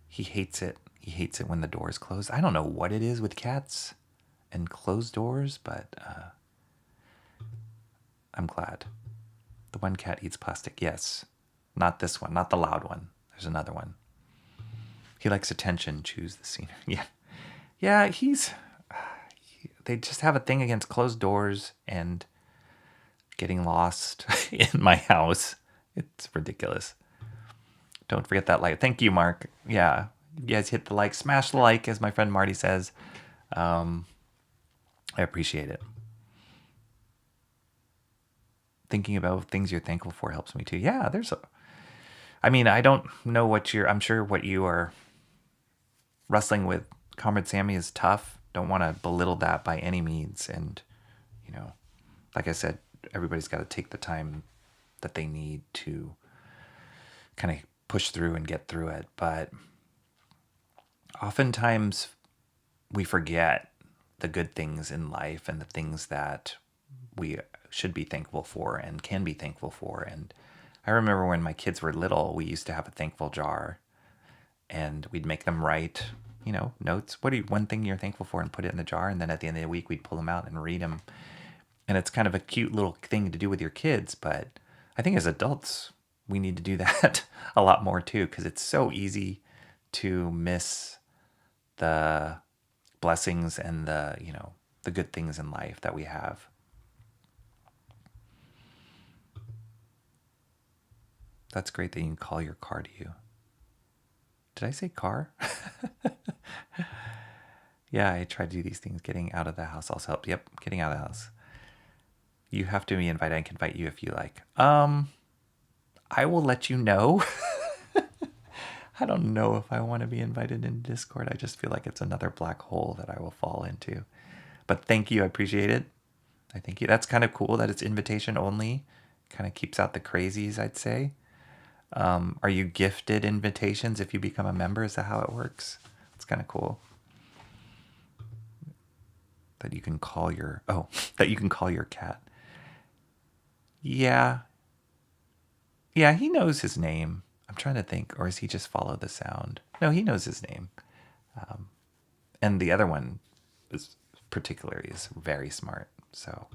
He hates it. He hates it when the door is closed. I don't know what it is with cats and closed doors, but I'm glad. The one cat eats plastic. Yes. Not this one. Not the loud one. There's another one. He likes attention. Choose the scenery. Yeah. Yeah, they just have a thing against closed doors and getting lost in my house. It's ridiculous. Don't forget that like. Thank you, Mark. Yeah. You guys hit the like. Smash the like, as my friend Marty says. I appreciate it. Thinking about things you're thankful for helps me too. Yeah, I don't know I'm sure what you are wrestling with, Comrade Sammy, is tough. Don't want to belittle that by any means. And, like I said, everybody's got to take the time that they need to kind of push through and get through it. But oftentimes we forget the good things in life and the things that we should be thankful for and can be thankful for. And I remember when my kids were little, we used to have a thankful jar, and we'd make them write, notes. One thing you're thankful for, and put it in the jar. And then at the end of the week, we'd pull them out and read them. And it's kind of a cute little thing to do with your kids, but I think as adults, we need to do that a lot more too, because it's so easy to miss the blessings and the good things in life that we have. That's great that you can call your car to you. Did I say car? Yeah, I try to do these things. Getting out of the house also helps. Yep, getting out of the house. You have to be invited. I can invite you if you like. I will let you know. I don't know if I want to be invited in Discord. I just feel like it's another black hole that I will fall into. But thank you. I appreciate it. I thank you. That's kind of cool that it's invitation only. Kind of keeps out the crazies, I'd say. Are you gifted invitations if you become a member? Is that how it works? It's kind of cool. That you can call your cat. Yeah. Yeah, he knows his name. I'm trying to think, or is he just follow the sound? No, he knows his name. And the other one is very smart. So,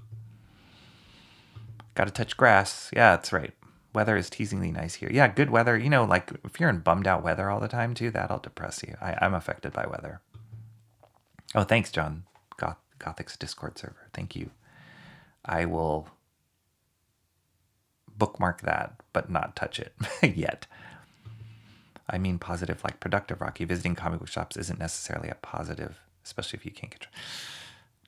got to touch grass. Yeah, that's right. Weather is teasingly nice here. Yeah, good weather. Like if you're in bummed out weather all the time too, that'll depress you. I'm affected by weather. Oh, thanks, John. Gothic's Discord server. Thank you. I will bookmark that, but not touch it yet. I mean positive, like productive, Rocky. Visiting comic book shops isn't necessarily a positive, especially if you can't control.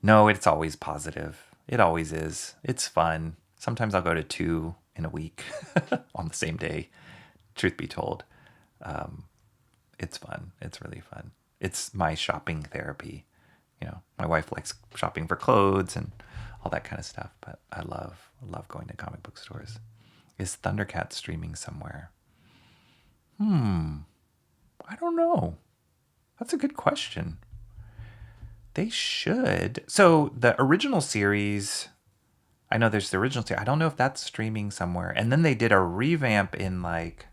No, it's always positive. It always is. It's fun. Sometimes I'll go to 2 in a week on the same day, truth be told. It's fun. It's really fun. It's my shopping therapy. My wife likes shopping for clothes and all that kind of stuff, but I love going to comic book stores. Is Thundercat streaming somewhere? I don't know. That's a good question. They should. So the original series, I know there's the original series. I don't know if that's streaming somewhere. And then they did a revamp in like,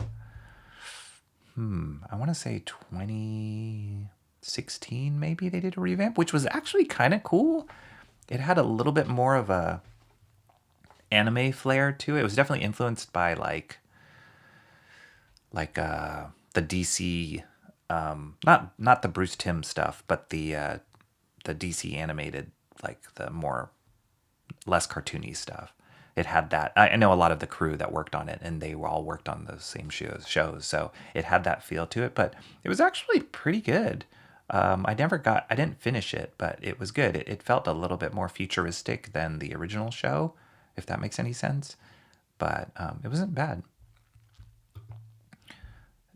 I want to say 2016 maybe they did a revamp, which was actually kind of cool. It had a little bit more of a anime flair to it. It was definitely influenced by like the DC, not the Bruce Timm stuff, but the DC animated, like the less cartoony stuff. It had that. I know a lot of the crew that worked on it, and they all worked on those same shows. So it had that feel to it, but it was actually pretty good. I didn't finish it, but it was good. It felt a little bit more futuristic than the original show, if that makes any sense. But it wasn't bad.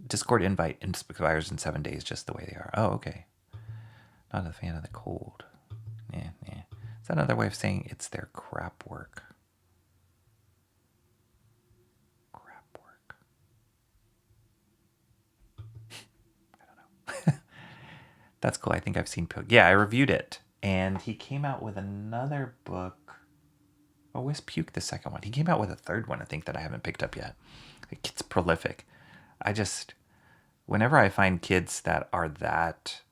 Discord invite expires in 7 days, just the way they are. Oh, okay. Not a fan of the cold. Yeah. Is that another way of saying it's their crap work? Crap work. I don't know. That's cool. I think I've seen Puke. Yeah, I reviewed it. And he came out with another book. Oh, was Puke the second one? He came out with a third one, I think, that I haven't picked up yet. It's prolific. Whenever I find kids that are that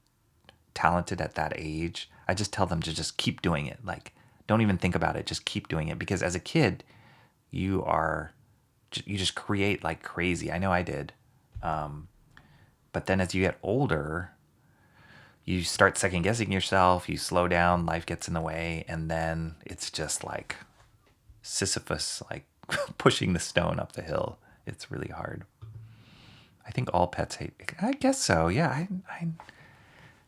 talented at that age, I just tell them to just keep doing it. Like, don't even think about it. Just keep doing it. Because as a kid, you just create like crazy. I know I did. But then as you get older, you start second guessing yourself. You slow down. Life gets in the way. And then it's just like Sisyphus, like pushing the stone up the hill. It's really hard. I think all pets hate. I guess so. Yeah.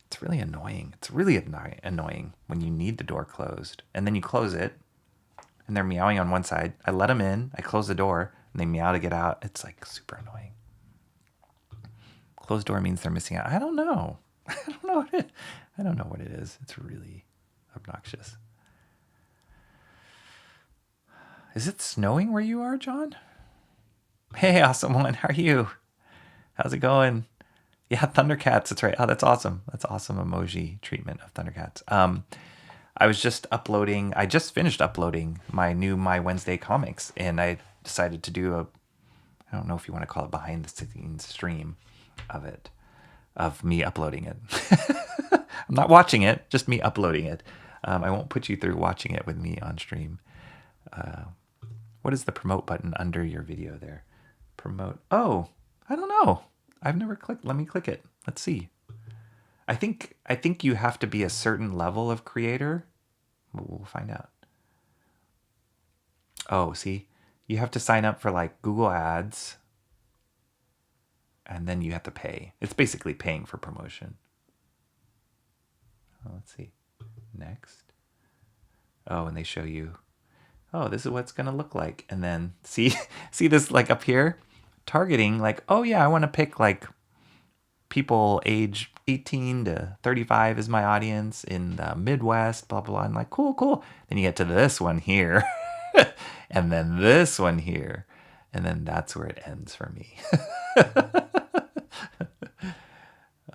It's really annoying. It's really annoying when you need the door closed and then you close it and they're meowing on one side. I let them in. I close the door and they meow to get out. It's like super annoying. Closed door means they're missing out. I don't know. I don't know what it is. It's really obnoxious. Is it snowing where you are, John? Hey, awesome one. How are you? How's it going? Yeah, Thundercats. That's right. Oh, that's awesome. That's awesome emoji treatment of Thundercats. I just finished uploading my new My Wednesday comics, and I decided to do I don't know if you want to call it behind the scenes stream of me uploading it. I'm not watching it, just me uploading it. I won't put you through watching it with me on stream. What is the promote button under your video there? Promote. Oh, I don't know. I've never clicked. Let me click it. Let's see. I think you have to be a certain level of creator. We'll find out. Oh, see, you have to sign up for like Google Ads, and then you have to pay. It's basically paying for promotion. Oh, let's see. Next. Oh, and they show you, oh, this is what it's going to look like. And then see this like up here, targeting like, oh yeah, I want to pick like people age 18 to 35 is my audience in the Midwest, blah, blah, blah. I'm like, cool. Then you get to this one here and then this one here. And then that's where it ends for me.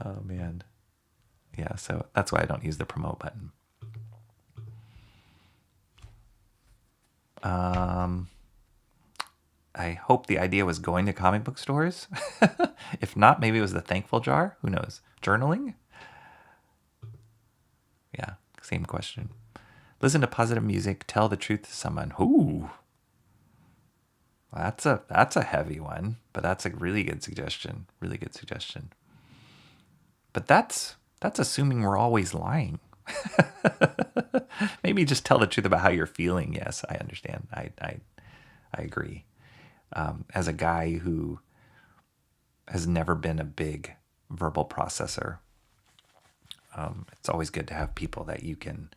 Oh man. Yeah. So that's why I don't use the promote button. I hope the idea was going to comic book stores. If not, maybe it was the thankful jar. Who knows? Journaling? Yeah, same question. Listen to positive music. Tell the truth to someone. Ooh, that's a heavy one, but that's a really good suggestion. Really good suggestion. But that's assuming we're always lying. Maybe just tell the truth about how you're feeling. Yes, I understand. I agree. As a guy who has never been a big verbal processor, it's always good to have people that you can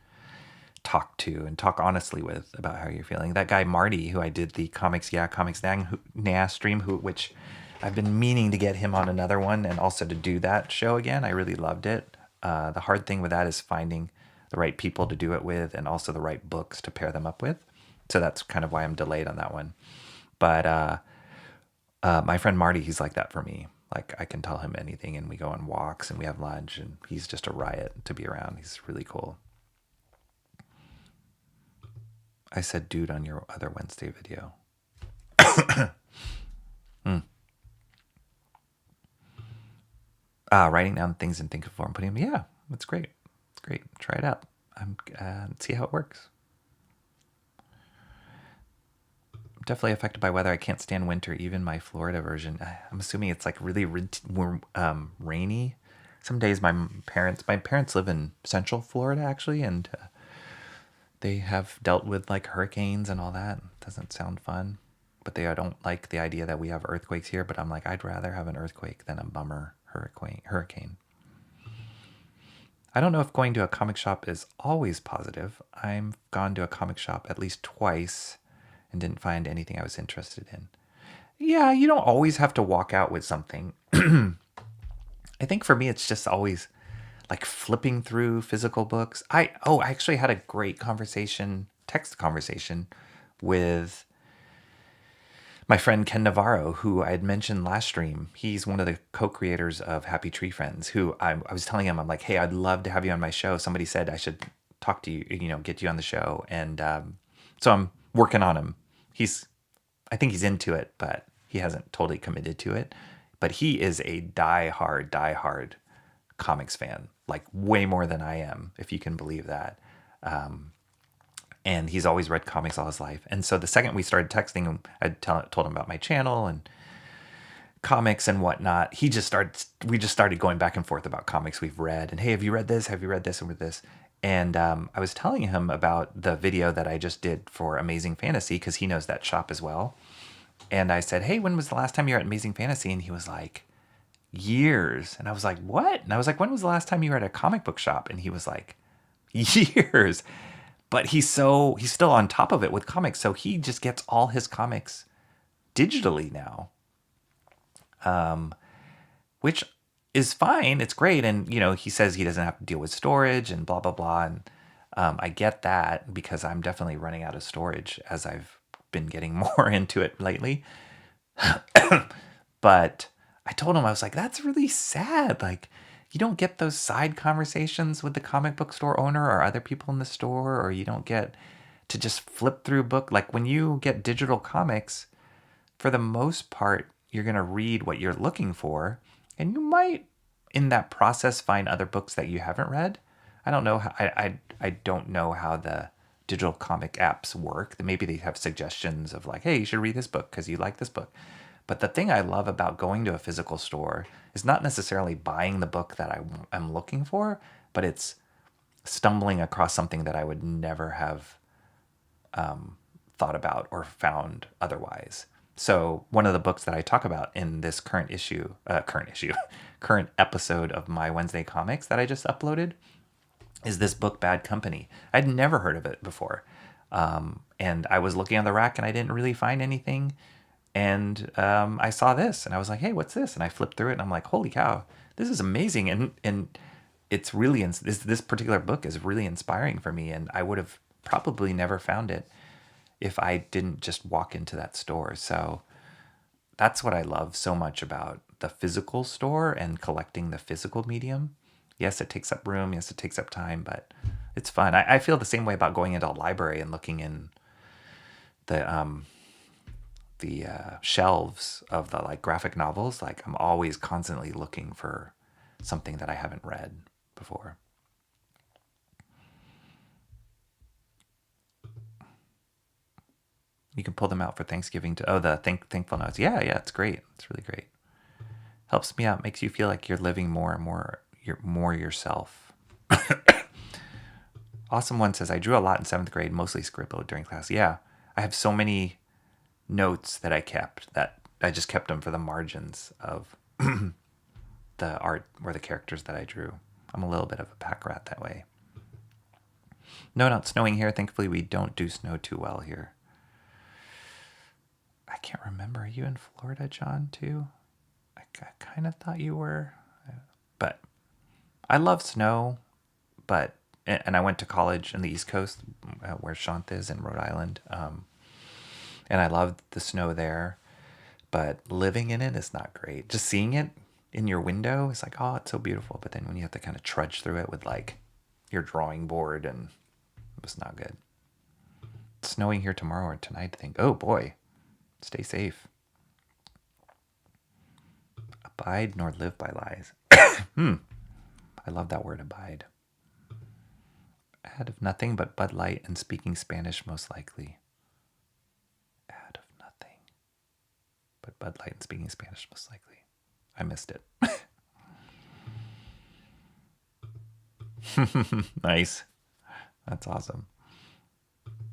talk to and talk honestly with about how you're feeling. That guy Marty, who I did the Comics Nah stream, which I've been meaning to get him on another one and also to do that show again. I really loved it. The hard thing with that is finding the right people to do it with and also the right books to pair them up with. So that's kind of why I'm delayed on that one. But my friend Marty, he's like that for me. Like I can tell him anything and we go on walks and we have lunch and he's just a riot to be around. He's really cool. I said dude on your other Wednesday video. Writing down things in thinking form, putting them, yeah, that's great. It's great. Try it out. See how it works. Definitely affected by weather. I can't stand winter, even my Florida version. I'm assuming it's like really rainy. Some days my parents live in Central Florida actually, and they have dealt with like hurricanes and all that. It doesn't sound fun, but I don't like the idea that we have earthquakes here. But I'm like, I'd rather have an earthquake than a bummer hurricane. I don't know if going to a comic shop is always positive. I've gone to a comic shop at least twice and didn't find anything I was interested in. Yeah, you don't always have to walk out with something. I think for me, it's just always like flipping through physical books. I actually had a great text conversation with my friend Ken Navarro, who I had mentioned last stream. He's one of the co-creators of Happy Tree Friends, who I was telling him, I'm like, hey, I'd love to have you on my show. Somebody said I should talk to you, get you on the show. And so I'm working on him. I think he's into it, but he hasn't totally committed to it. But he is a diehard comics fan, like way more than I am, if you can believe that. And he's always read comics all his life. And so the second we started texting him, I told him about my channel and comics and whatnot. We just started going back and forth about comics we've read. And hey, have you read this? Have you read this and with this? And I was telling him about the video that I just did for Amazing Fantasy, because he knows that shop as well. And I said, hey, when was the last time you were at Amazing Fantasy? And he was like, years. And I was like, what? And I was like, when was the last time you were at a comic book shop? And he was like, years. But he's still on top of it with comics. So he just gets all his comics digitally now, which is fine. It's great. And, he says he doesn't have to deal with storage and blah, blah, blah. And I get that because I'm definitely running out of storage as I've been getting more into it lately. But I told him, I was like, that's really sad. Like, you don't get those side conversations with the comic book store owner or other people in the store, or you don't get to just flip through a book. Like when you get digital comics, for the most part, you're going to read what you're looking for, and you might in that process find other books that you haven't read. I don't know how, I don't know how the digital comic apps work. Maybe they have suggestions of like, hey, you should read this book because you like this book. But the thing I love about going to a physical store is not necessarily buying the book that I'm looking for, but it's stumbling across something that I would never have thought about or found otherwise. So one of the books that I talk about in this current episode of my Wednesday Comics that I just uploaded is this book, Bad Company. I'd never heard of it before. And I was looking on the rack and I didn't really find anything. And I saw this and I was like, hey, what's this? And I flipped through it and I'm like, holy cow, this is amazing. And it's really, this particular book is really inspiring for me. And I would have probably never found it if I didn't just walk into that store. So that's what I love so much about the physical store and collecting the physical medium. Yes, it takes up room. Yes, it takes up time, but it's fun. I feel the same way about going into a library and looking in the shelves of the like graphic novels. Like I'm always constantly looking for something that I haven't read before. You can pull them out for Thanksgiving the thankful notes. Yeah, it's great. It's really great. Helps me out. Makes you feel like you're living more and more yourself. Awesome One says, I drew a lot in 7th grade, mostly scribbled during class. Yeah, I have so many notes that I kept that I just kept them for the margins of the art or the characters that I drew. I'm a little bit of a pack rat that way. No, not snowing here. Thankfully, we don't do snow too well here. I can't remember. Are you in Florida, John, too? I kind of thought you were. But I love snow. And I went to college in the East Coast where Shant is in Rhode Island. And I loved the snow there. But living in it is not great. Just seeing it in your window is like, oh, it's so beautiful. But then when you have to kind of trudge through it with like your drawing board, and it was not good. It's snowing here tomorrow or tonight, I think. Oh, boy. Stay safe. Abide nor live by lies. I love that word, abide. Out of nothing but Bud Light and speaking Spanish, most likely. Out of nothing but Bud Light and speaking Spanish, most likely. I missed it. Nice. That's awesome.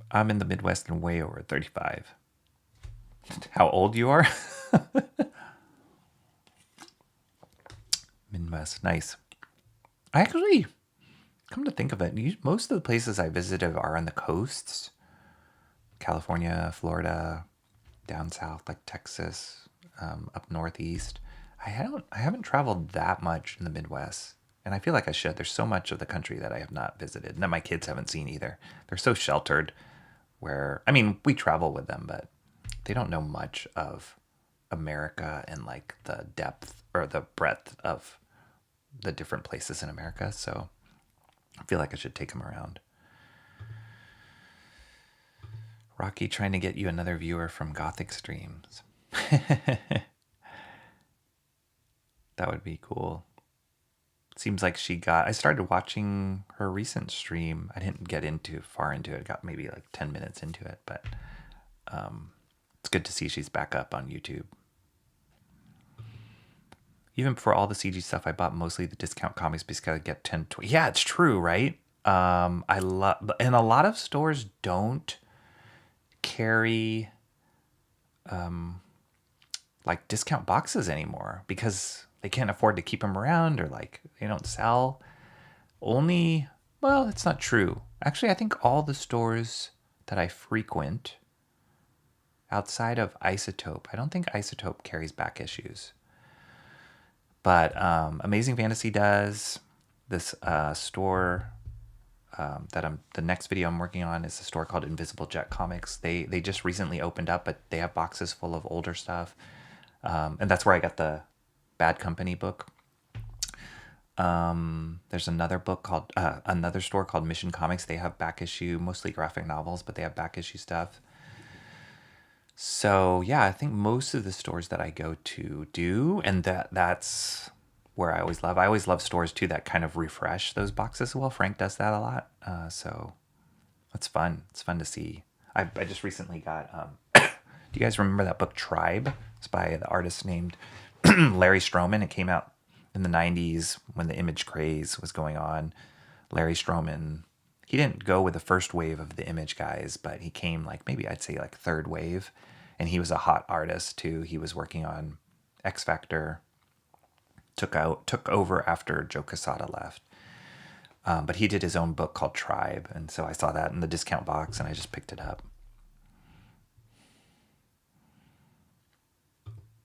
I'm in the Midwest and way over 35. How old you are? Midwest, nice. I actually, come to think of it, most of the places I visited are on the coasts. California, Florida, down south, like Texas, up northeast. I haven't traveled that much in the Midwest, and I feel like I should. There's so much of the country that I have not visited, and that my kids haven't seen either. They're so sheltered we travel with them, but they don't know much of America and like the depth or the breadth of the different places in America. So I feel like I should take them around. Rocky trying to get you another viewer from Gothic Streams. That would be cool. Seems like I started watching her recent stream. I didn't get far into it. Got maybe like 10 minutes into it, but it's good to see she's back up on YouTube. Even for all the CG stuff, I bought mostly the discount comics because I get 10, 20. Yeah, it's true, right? And a lot of stores don't carry like discount boxes anymore because they can't afford to keep them around, or like they don't sell. It's not true. Actually, I think all the stores that I frequent outside of Isotope, I don't think Isotope carries back issues. But Amazing Fantasy does. This store the next video I'm working on is a store called Invisible Jet Comics. They just recently opened up, but they have boxes full of older stuff. And that's where I got the Bad Company book. There's another store called Mission Comics. They have back issue, mostly graphic novels, but they have back issue stuff. So yeah, I think most of the stores that I go to do, and that's where I always love stores too that kind of refresh those boxes. Well, Frank does that a lot. So That's fun. It's fun to see. I just recently got. Do you guys remember that book Tribe? It's by the artist named Larry Stroman. It came out in the 90s when the image craze was going on. Larry Stroman, he didn't go with the first wave of the image guys, but he came like maybe I'd say like third wave. And he was a hot artist too. He was working on X Factor. Took over after Joe Quesada left. But he did his own book called Tribe. And so I saw that in the discount box and I just picked it up.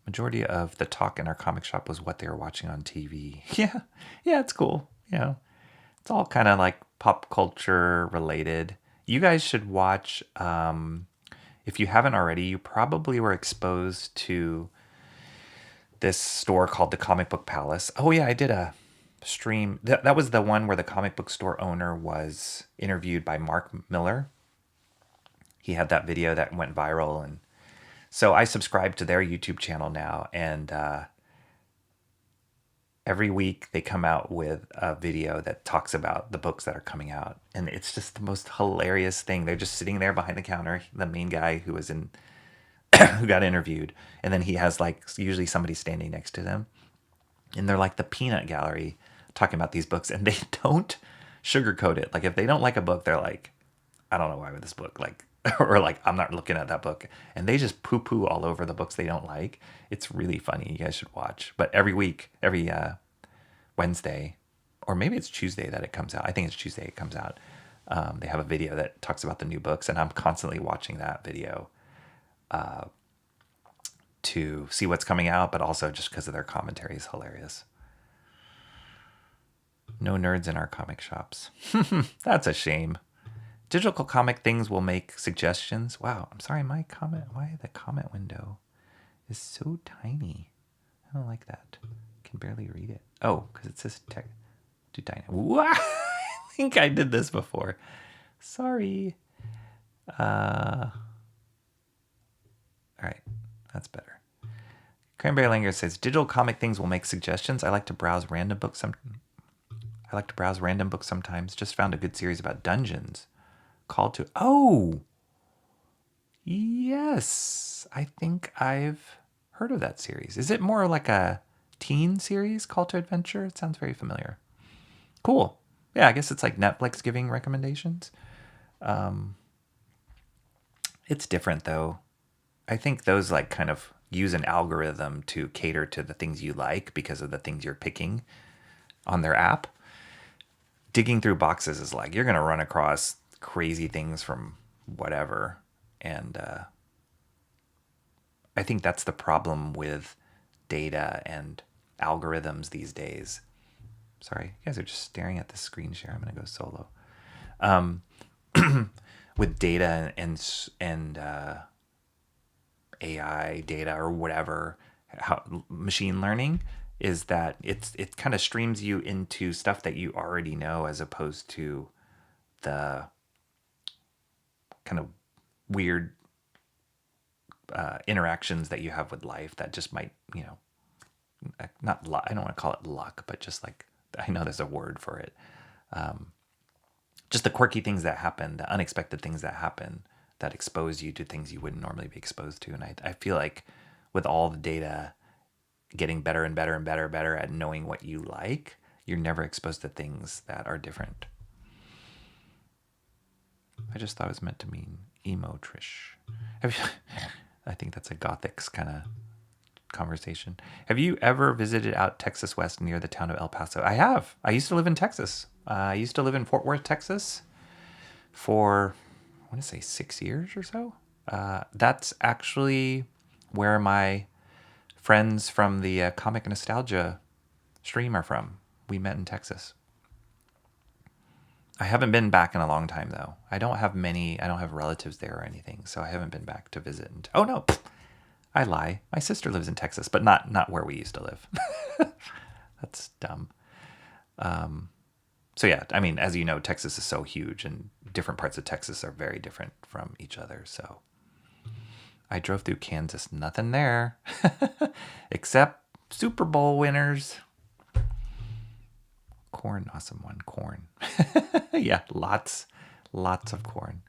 Majority of the talk in our comic shop was what they were watching on TV. Yeah, it's cool. It's all kind of like pop culture related. You guys should watch, if you haven't already, you probably were exposed to this store called the Comic Book Palace. Oh yeah, I did a stream. That was the one where the comic book store owner was interviewed by Mark Miller. He had that video that went viral, and so I subscribe to their YouTube channel now, and every week they come out with a video that talks about the books that are coming out, and it's just the most hilarious thing. They're just sitting there behind the counter, the main guy who was in who got interviewed, and then he has like usually somebody standing next to them, and they're like the peanut gallery talking about these books, and they don't sugarcoat it. Like if they don't like a book, they're like, I don't know why with this book, like or like I'm not looking at that book, and they just poo all over the books they don't like. It's really funny. You guys should watch. But every week, every Wednesday, or maybe it's Tuesday that it comes out. I think it's Tuesday it comes out. They have a video that talks about the new books, and I'm constantly watching that video to see what's coming out, but also just because of their commentary is hilarious. No nerds in our comic shops. That's a shame. Digital comic things will make suggestions. Wow, I'm sorry, why the comment window is so tiny? I don't like that. I can barely read it. Oh, because it says tech. Too tiny. Wow, I think I did this before. Sorry. All right, that's better. Cranberry Langer says digital comic things will make suggestions. I like to browse random books sometimes. Just found a good series about dungeons. Called to. Oh, yes. I think I've heard of that series. Is it more like a teen series, Call to Adventure? It sounds very familiar. Cool. Yeah, I guess it's like Netflix giving recommendations. It's different though. I think those like kind of use an algorithm to cater to the things you like because of the things you're picking on their app. Digging through boxes is like you're going to run across crazy things from whatever. And I think that's the problem with data and algorithms these days. Sorry, you guys are just staring at the screen share. I'm going to go solo. With data and AI data or whatever, how machine learning is that it kind of streams you into stuff that you already know as opposed to the kind of weird interactions that you have with life that just might, not luck. I don't want to call it luck, but just like, I know there's a word for it. Just the quirky things that happen, the unexpected things that happen that expose you to things you wouldn't normally be exposed to. And I feel like with all the data getting better and better and better at knowing what you like, you're never exposed to things that are different. I just thought it was meant to mean emo Trish. I think that's a Gothics kind of conversation. Have you ever visited out Texas West near the town of El Paso? I have. I used to live in Texas. I used to live in Fort Worth, Texas for, I want to say 6 years or so. That's actually where my friends from the Comic Nostalgia stream are from. We met in Texas. I haven't been back in a long time, though. I don't have relatives there or anything, so I haven't been back to visit. Oh, no, I lie. My sister lives in Texas, but not where we used to live. That's dumb. So yeah, I mean, as you know, Texas is so huge, and different parts of Texas are very different from each other, so I drove through Kansas, nothing there, except Super Bowl winners. Corn, awesome one, corn. Yeah, lots Lots of corn.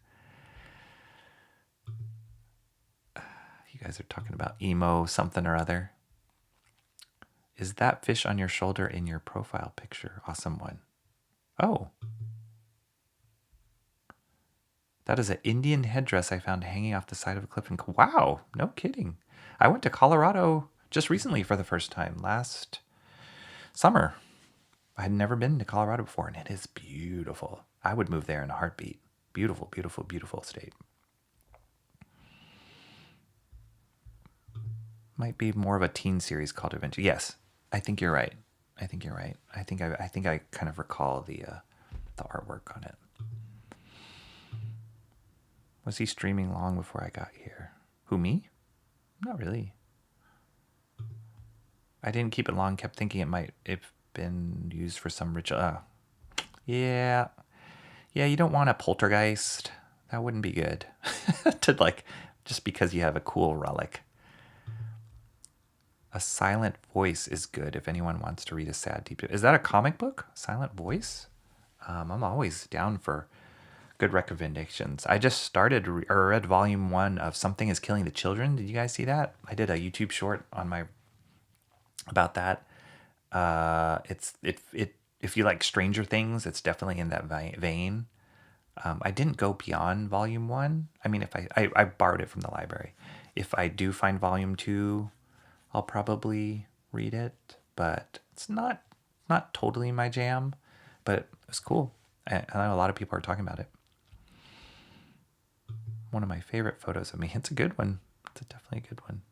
You guys are talking about emo something or other. Is that fish on your shoulder in your profile picture? Awesome one. Oh. That is an Indian headdress I found hanging off the side of a cliff. Wow, no kidding. I went to Colorado just recently for the first time, last summer. I had never been to Colorado before, and it is beautiful. I would move there in a heartbeat. Beautiful, beautiful, beautiful state. Might be more of a teen series called Adventure. Yes, I think you're right. I think I kind of recall the artwork on it. Was he streaming long before I got here? Who, me? Not really. I didn't keep it long. Kept thinking it might have been used for some ritual. Yeah. You don't want a poltergeist. That wouldn't be good. To just because you have a cool relic. A silent voice is good if anyone wants to read a sad, deep. Is that a comic book? Silent voice? I'm always down for good recommendations. I just started or read volume 1 of Something is Killing the Children. Did you guys see that? I did a YouTube short on about that. If you like Stranger Things, it's definitely in that vein. I didn't go beyond volume 1. I mean, if I borrowed it from the library. If I do find volume 2, I'll probably read it, but it's not totally my jam, but it was cool. I know a lot of people are talking about it. One of my favorite photos of me. It's a good one. It's definitely a good one.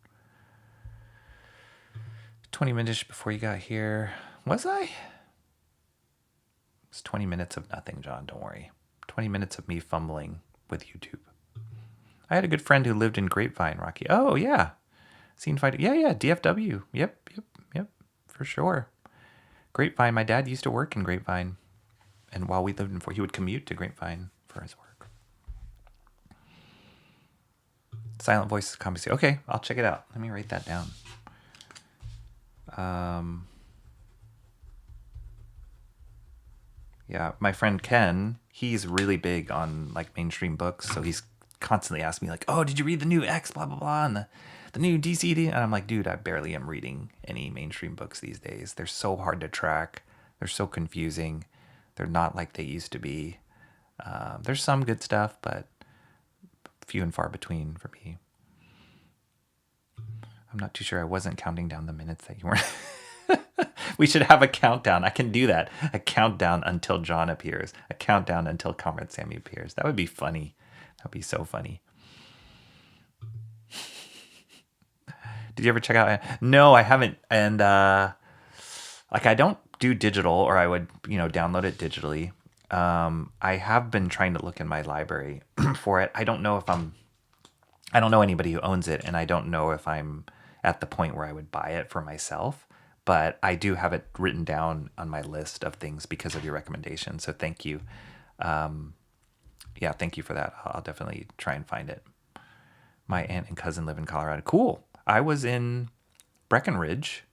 20 minutes before you got here. Was I? It was 20 minutes of nothing, John. Don't worry. 20 minutes of me fumbling with YouTube. I had a good friend who lived in Grapevine, Rocky. Oh, yeah. Scene fighter. Yeah. DFW. Yep. For sure. Grapevine. My dad used to work in Grapevine. And while we lived in Fort, he would commute to Grapevine for his work. Silent Voices Comedy. Okay, I'll check it out. Let me write that down. Yeah, my friend Ken, he's really big on mainstream books, so he's constantly asking me oh, did you read the new X, blah, blah, blah, and the new DCD? And I'm like, dude, I barely am reading any mainstream books these days. They're so hard to track. They're so confusing. They're not like they used to be. There's some good stuff, but few and far between for me. I'm not too sure. I wasn't counting down the minutes that you weren't. We should have a countdown. I can do that. A countdown until John appears. A countdown until Comrade Sammy appears. That would be funny. That would be so funny. Did you ever check out? No, I haven't. And I don't do digital, or I would download it digitally. I have been trying to look in my library for it. I don't know anybody who owns it, and I don't know if I'm at the point where I would buy it for myself. But I do have it written down on my list of things because of your recommendation. So thank you. Thank you for that. I'll definitely try and find it. My aunt and cousin live in Colorado. Cool. I was in Breckenridge.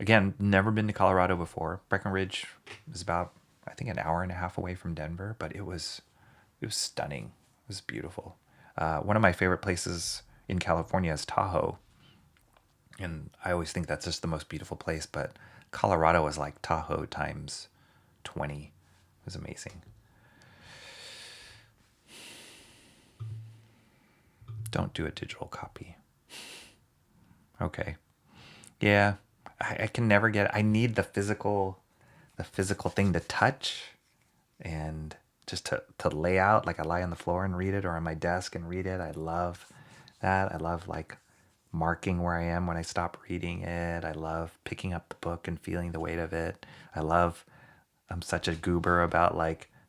Again, never been to Colorado before. Breckenridge is about, I think, an hour and a half away from Denver, but it was stunning. It was beautiful. One of my favorite places in California is Tahoe. And I always think that's just the most beautiful place, but Colorado is like Tahoe times 20. It was amazing. Don't do a digital copy. Okay. Yeah. I can never I need the physical thing to touch and just to lay out. I lie on the floor and read it, or on my desk and read it. I love that. I love marking where I am when I stop reading it. I love picking up the book and feeling the weight of it. I'm such a goober about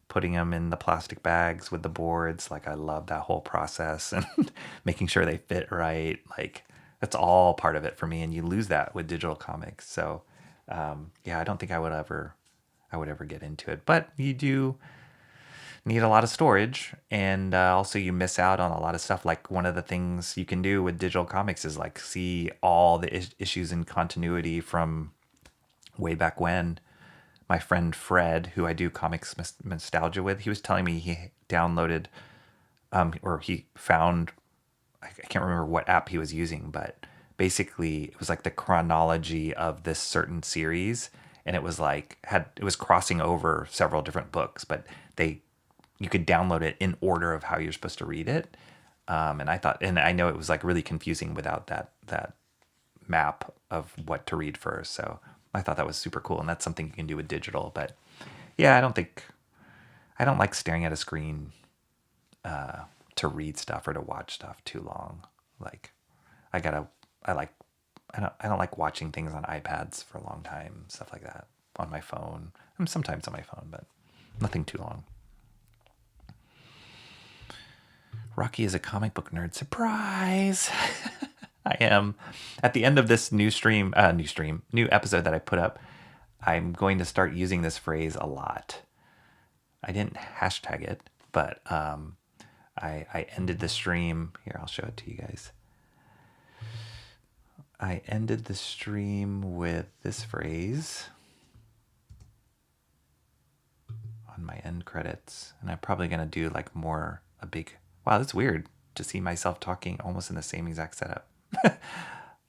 putting them in the plastic bags with the boards. I love that whole process and making sure they fit right. That's all part of it for me. And you lose that with digital comics. So, I don't think I would ever get into it, but you do need a lot of storage, and also you miss out on a lot of stuff. One of the things you can do with digital comics is see all the issues in continuity from way back when, my friend Fred, who I do comics nostalgia with, he was telling me he downloaded or he found, I can't remember what app he was using, but basically it was like the chronology of this certain series, and it was like it was crossing over several different books, but you could download it in order of how you're supposed to read it. And I know it was like really confusing without that map of what to read first. So I thought that was super cool, and that's something you can do with digital. But yeah, I don't like staring at a screen to read stuff or to watch stuff too long. Like I don't like watching things on iPads for a long time, stuff like that. On my phone. I'm sometimes on my phone, but nothing too long. Rocky is a comic book nerd. Surprise! I am. At the end of this new episode that I put up, I'm going to start using this phrase a lot. I didn't hashtag it, but I ended the stream. Here, I'll show it to you guys. I ended the stream with this phrase on my end credits, and I'm probably going to do like wow, that's weird to see myself talking almost in the same exact setup.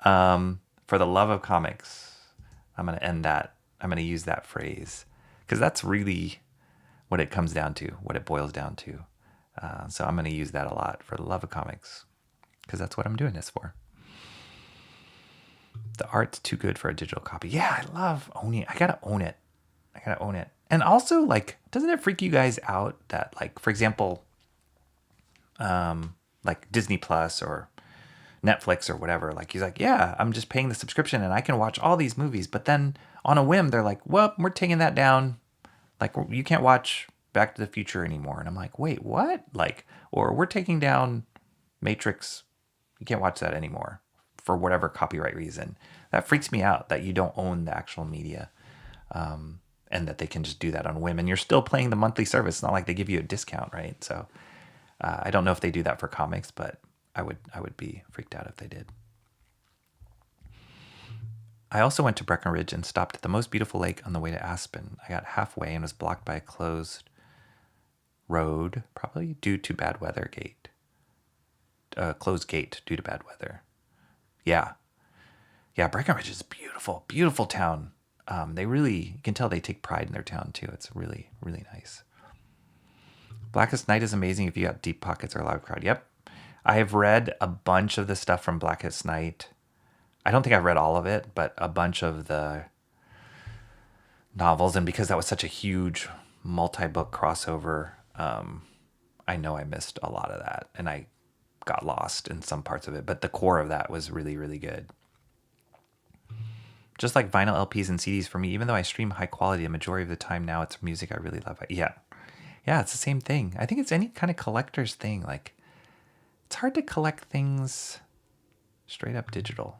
For the love of comics, I'm going to end that. I'm going to use that phrase because that's really what it comes down to, what it boils down to. So I'm going to use that a lot, for the love of comics, because that's what I'm doing this for. The art's too good for a digital copy. Yeah, I love owning it. I gotta own it. And also, like, doesn't it freak you guys out that, like, for example, like Disney Plus or Netflix or whatever, like, he's like, yeah, I'm just paying the subscription and I can watch all these movies. But then on a whim, they're like, well, we're taking that down. Like, you can't watch Back to the Future anymore. And I'm like, wait, what? Like, or we're taking down Matrix. You can't watch that anymore for whatever copyright reason. That freaks me out that you don't own the actual media, and that they can just do that on whim. And you're still paying the monthly service. It's not like they give you a discount, right? So I don't know if they do that for comics, but I would be freaked out if they did. I also went to Breckenridge and stopped at the most beautiful lake on the way to Aspen. I got halfway and was blocked by a closed road, probably due to bad weather gate. Closed gate due to bad weather. Yeah, Breckenridge is beautiful, beautiful town. You can tell they take pride in their town too. It's really, really nice. Blackest Night is amazing if you got deep pockets or a loud crowd. Yep. I have read a bunch of the stuff from Blackest Night. I don't think I've read all of it, but a bunch of the novels. And because that was such a huge multi-book crossover, I know I missed a lot of that. And I got lost in some parts of it. But the core of that was really, really good. Just like vinyl LPs and CDs for me, even though I stream high quality, the majority of the time now it's music I really love. Yeah, it's the same thing. I think it's any kind of collector's thing. Like, it's hard to collect things straight up digital.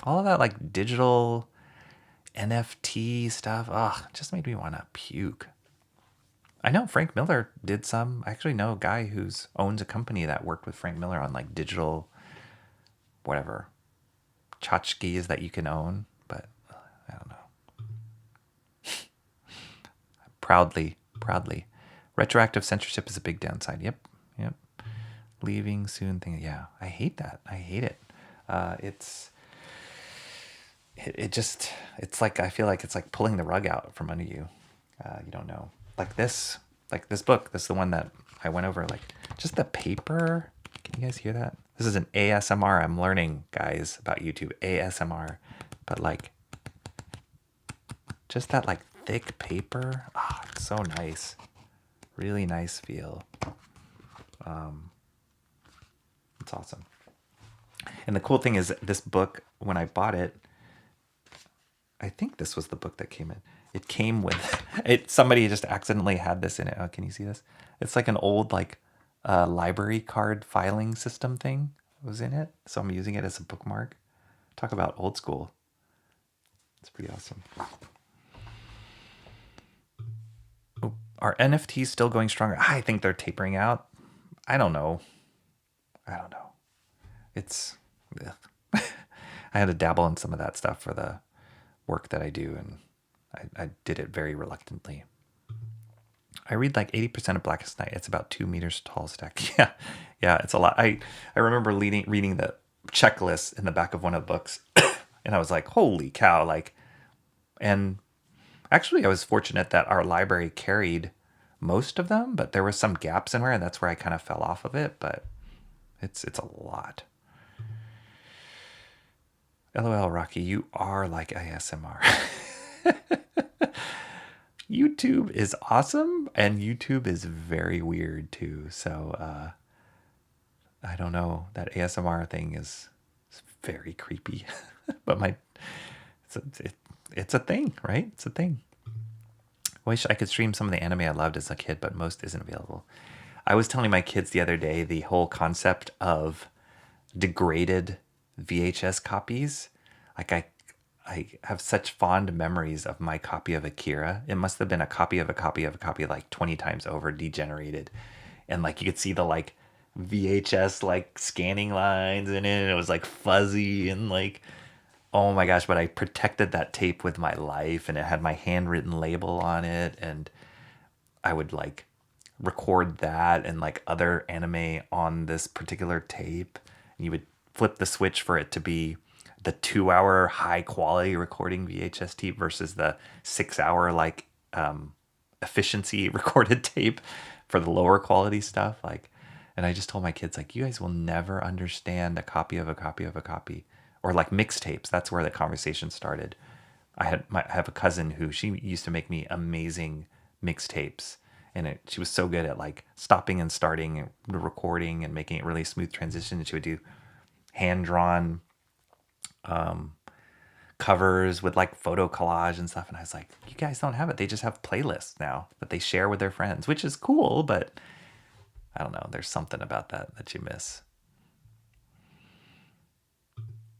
All of that like digital NFT stuff, just made me want to puke. I know Frank Miller did some. I actually know a guy who owns a company that worked with Frank Miller on like digital, whatever, tchotchkes that you can own. But I don't know. Proudly. Retroactive censorship is a big downside. Yep. Leaving soon thing. Yeah, I hate that. I hate it. It's like, I feel like it's like pulling the rug out from under you. You don't know. Like this book. This is the one that I went over. Like, just the paper. Can you guys hear that? This is an ASMR. I'm learning, guys, about YouTube. ASMR. But like, just that like thick paper. It's so nice. Really nice feel. It's awesome. And the cool thing is, this book, when I bought it, I think this was the book that came in. It came with it. Somebody just accidentally had this in it. Oh, can you see this? It's like an old like library card filing system thing was in it. So I'm using it as a bookmark. Talk about old school. It's pretty awesome. Oh, are NFTs still going stronger? I think they're tapering out. I don't know. It's I had to dabble in some of that stuff for the work that I do, and I did it very reluctantly. I read like 80% of Blackest Night. It's about 2 meters tall stack. Yeah, yeah, it's a lot. I remember reading the checklist in the back of one of the books, and I was like, holy cow! Like, and actually, I was fortunate that our library carried most of them, but there were some gaps in where, and that's where I kind of fell off of it. But it's a lot. LOL, Rocky, you are like ASMR. YouTube is awesome, and YouTube is very weird too. So I don't know. That ASMR thing is very creepy, but it's a thing, right? It's a thing. Wish I could stream some of the anime I loved as a kid, but most isn't available. I was telling my kids the other day the whole concept of degraded VHS copies. Like I have such fond memories of my copy of Akira. It must have been a copy of a copy of a copy like 20 times over, degenerated. And like you could see the like VHS like scanning lines in it. And it was like fuzzy and like, oh my gosh, but I protected that tape with my life, and it had my handwritten label on it. And I would like record that and like other anime on this particular tape. And you would flip the switch for it to be the 2 hour high quality recording VHS tape versus the 6 hour like efficiency recorded tape for the lower quality stuff. Like, and I just told my kids, like, you guys will never understand a copy of a copy of a copy, or like mixtapes. That's where the conversation started. I have a cousin who she used to make me amazing mixtapes, and she was so good at like stopping and starting the recording and making it really smooth transition. And she would do hand drawn covers with like photo collage and stuff. And I was like, you guys don't have it. They just have playlists now that they share with their friends, which is cool, but I don't know. There's something about that you miss.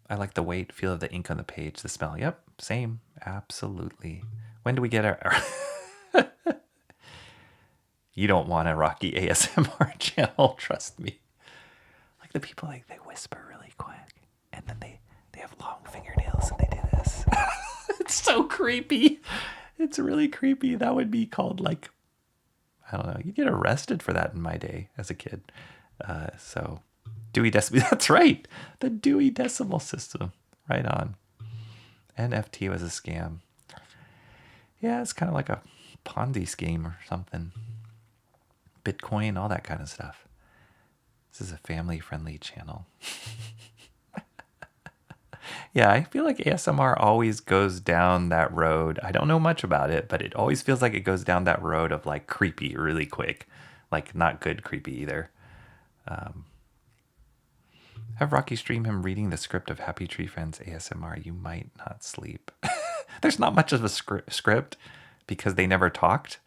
I like the weight, feel of the ink on the page, the smell. Yep, same. Absolutely. When do we get our You don't want a Rocky ASMR channel, trust me. Like the people, like they whisper really quick, and then they have long fingernails and they do this. It's so creepy. It's really creepy. That would be called like, I don't know. You'd get arrested for that in my day as a kid. So Dewey Decimal, that's right. The Dewey Decimal System. Right on. NFT was a scam. Yeah, it's kind of like a Ponzi scheme or something. Bitcoin, all that kind of stuff. This is a family-friendly channel. Yeah, I feel like ASMR always goes down that road. I don't know much about it, but it always feels like it goes down that road of like creepy really quick. Like not good creepy either. Have Rocky stream him reading the script of Happy Tree Friends ASMR. You might not sleep. There's not much of a script because they never talked.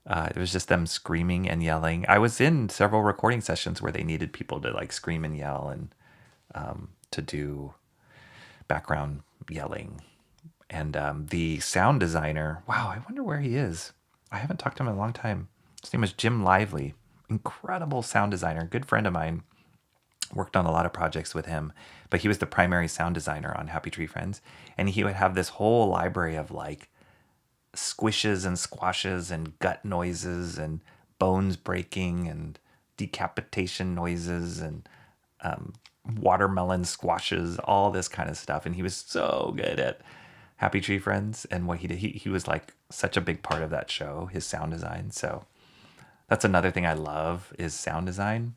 It was just them screaming and yelling. I was in several recording sessions where they needed people to like scream and yell and to do background yelling. And the sound designer, wow, I wonder where he is. I haven't talked to him in a long time. His name was Jim Lively. Incredible sound designer, good friend of mine. Worked on a lot of projects with him, but he was the primary sound designer on Happy Tree Friends. And he would have this whole library of like squishes and squashes and gut noises and bones breaking and decapitation noises and watermelon squashes, all this kind of stuff. And he was so good at Happy Tree Friends. And what he did, he was like such a big part of that show, his sound design. So that's another thing I love is sound design,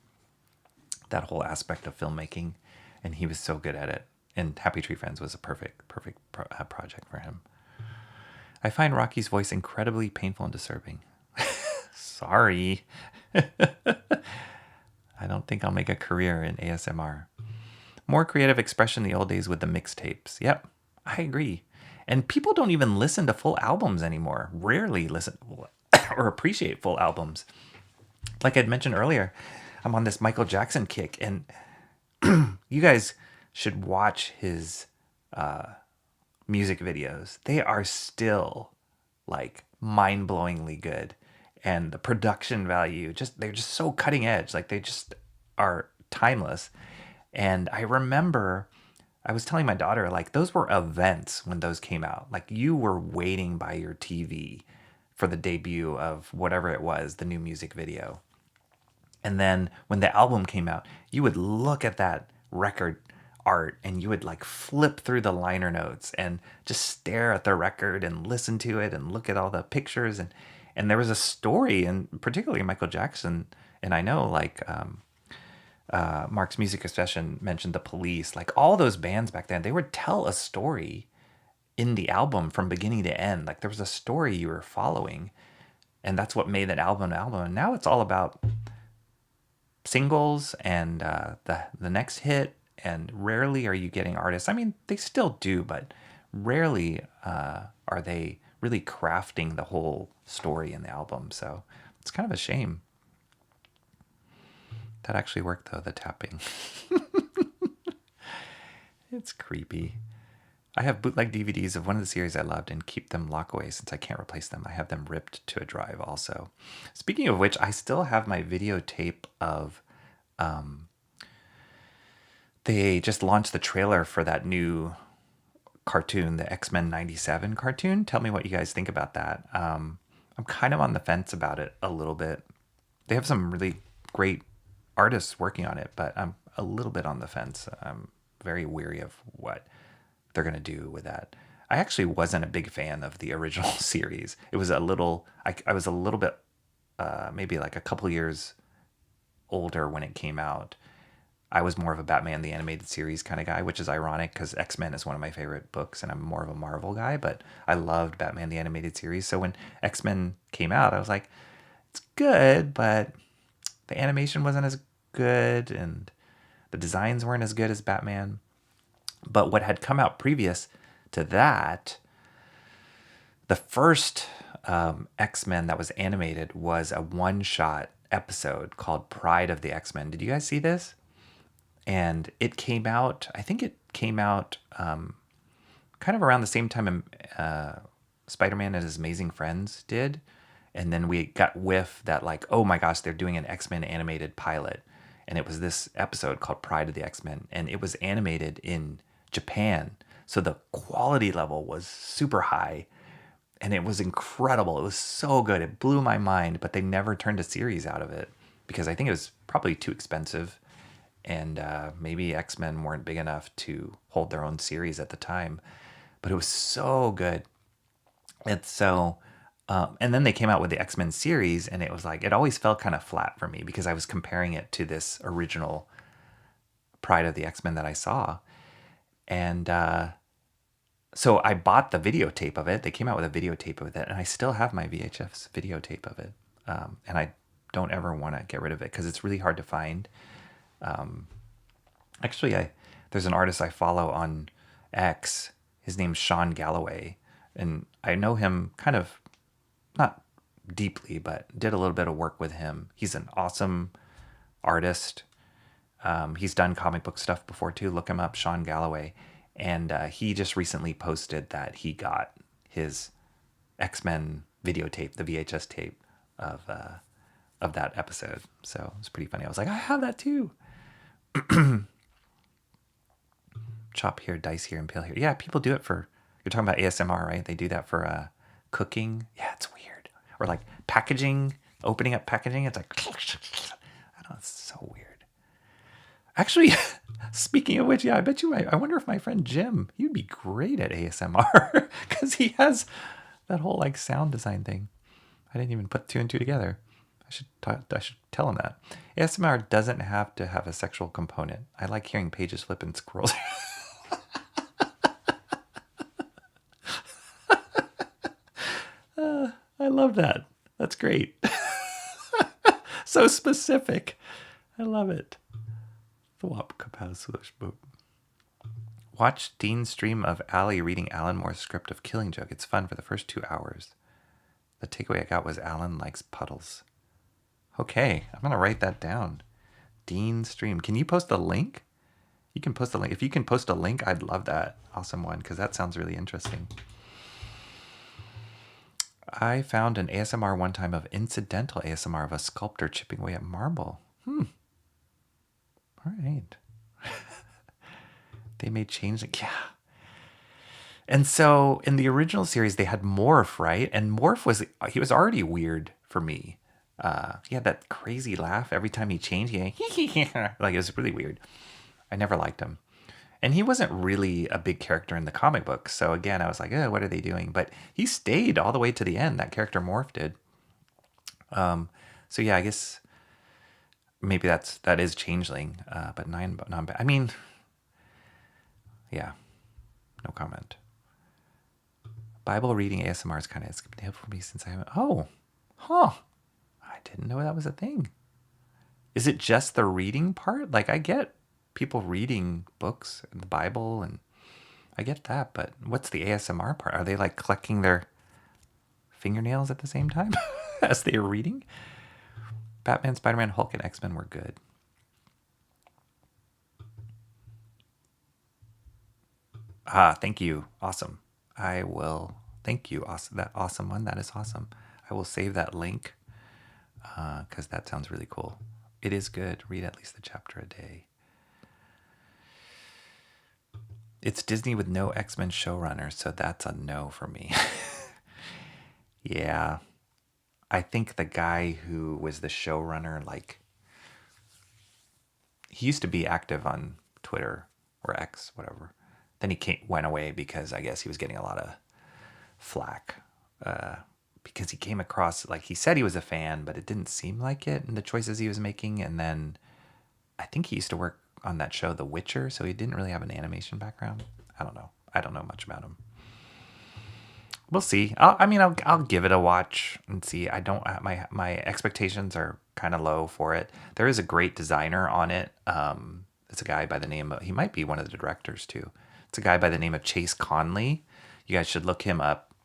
that whole aspect of filmmaking. And he was so good at it. And Happy Tree Friends was a perfect project for him. I find Rocky's voice incredibly painful and disturbing. Sorry. I don't think I'll make a career in ASMR. More creative expression in the old days with the mixtapes. Yep, I agree. And people don't even listen to full albums anymore. Rarely listen or appreciate full albums. Like I'd mentioned earlier, I'm on this Michael Jackson kick, and you guys should watch his music videos. They are still like mind-blowingly good. And the production value, they're just so cutting edge. Like they just are timeless. And I remember I was telling my daughter, like, those were events when those came out. Like, you were waiting by your TV for the debut of whatever it was, the new music video. And then when the album came out, you would look at that record art and you would like flip through the liner notes and just stare at the record and listen to it and look at all the pictures. And there was a story, and particularly Michael Jackson. And I know like Mark's Music Obsession mentioned the Police, like all those bands back then, they would tell a story in the album from beginning to end. Like there was a story you were following, and that's what made that album an album. And now it's all about singles and the next hit, and rarely are you getting artists. I mean, they still do, but rarely are they really crafting the whole story in the album. So it's kind of a shame. That actually worked though, the tapping. It's creepy. I have bootleg DVDs of one of the series I loved and keep them lock away since I can't replace them. I have them ripped to a drive also. Speaking of which, I still have my videotape of, they just launched the trailer for that new cartoon, the X-Men 97 cartoon. Tell me what you guys think about that. I'm kind of on the fence about it a little bit. They have some really great artists working on it, but I'm a little bit on the fence. I'm very weary of what they're going to do with that. I actually wasn't a big fan of the original series. It was a little, I was a little bit, maybe like a couple years older when it came out. I was more of a Batman the Animated Series kind of guy, which is ironic because X-Men is one of my favorite books and I'm more of a Marvel guy, but I loved Batman the Animated Series. So when X-Men came out, I was like, it's good, but the animation wasn't as good and the designs weren't as good as Batman. But what had come out previous to that, the first X-Men that was animated was a one-shot episode called Pride of the X-Men. Did you guys see this? And it came out, I think it came out kind of around the same time Spider-Man and His Amazing Friends did. And then we got whiff that like, oh my gosh, they're doing an X-Men animated pilot. And it was this episode called Pride of the X-Men. And it was animated in Japan. So the quality level was super high. And it was incredible. It was so good. It blew my mind. But they never turned a series out of it because I think it was probably too expensive. And maybe X-Men weren't big enough to hold their own series at the time. But it was so good. It's so... and then they came out with the X-Men series, and it was like, it always felt kind of flat for me because I was comparing it to this original Pride of the X-Men that I saw. And so I bought the videotape of it. They came out with a videotape of it, and I still have my VHS videotape of it. And I don't ever want to get rid of it because it's really hard to find. Actually, there's an artist I follow on X. His name's Sean Galloway, and I know him kind of, not deeply, but did a little bit of work with him. He's an awesome artist. He's done comic book stuff before too. Look him up, Sean Galloway. And he just recently posted that he got his X-Men videotape, the VHS tape of that episode. So it's pretty funny. I was like, I have that too. Chop here, dice here, and peel here. Yeah, people do it for, you're talking about ASMR, right? They do that for cooking. Yeah, it's weird. Or like packaging, opening up packaging. It's like, I don't know, it's so weird. Actually, speaking of which, yeah, I bet you, I wonder if my friend Jim, he'd be great at ASMR because he has that whole like sound design thing. I didn't even put two and two together. I should tell him that. ASMR doesn't have to have a sexual component. I like hearing pages flip and scrolls. I love that. That's great. So specific. I love it. Watch Dean's stream of Allie reading Alan Moore's script of Killing Joke. It's fun for the first 2 hours. The takeaway I got was Alan likes puddles. Okay, I'm going to write that down. Dean's stream. Can you post a link? You can post a link. If you can post a link, I'd love that. Awesome one, because that sounds really interesting. I found an ASMR one time of incidental ASMR of a sculptor chipping away at marble. All right. They made changeling. Yeah. And so in the original series, they had Morph, right? And Morph he was already weird for me. He had that crazy laugh every time he changed. Like it was really weird. I never liked him. And he wasn't really a big character in the comic book. So again, I was like, oh, what are they doing? But he stayed all the way to the end. That character Morph did. So yeah, I guess maybe that is changeling. But non. I mean, yeah, no comment. Bible reading ASMR is kind of been helpful for me since I haven't. Oh, huh. I didn't know that was a thing. Is it just the reading part? Like I get people reading books in the Bible and I get that, but what's the ASMR part? Are they like collecting their fingernails at the same time as they are reading? Batman, Spider-Man, Hulk, and X-Men were good. Thank you. Awesome. I will. Thank you. Awesome. That awesome one. That is awesome. I will save that link because that sounds really cool. It is good. Read at least a chapter a day. It's Disney with no X-Men showrunner, so that's a no for me. Yeah. I think the guy who was the showrunner, like, he used to be active on Twitter or X, whatever. Then he went away because I guess he was getting a lot of flack because he came across, like, he said he was a fan, but it didn't seem like it in the choices he was making. And then I think he used to work on that show, The Witcher, so he didn't really have an animation background. I don't know. I don't know much about him. We'll see. I'll give it a watch and see. I don't. My expectations are kind of low for it. There is a great designer on it. It's a guy by the name of, he might be one of the directors too. It's a guy by the name of Chase Conley. You guys should look him up.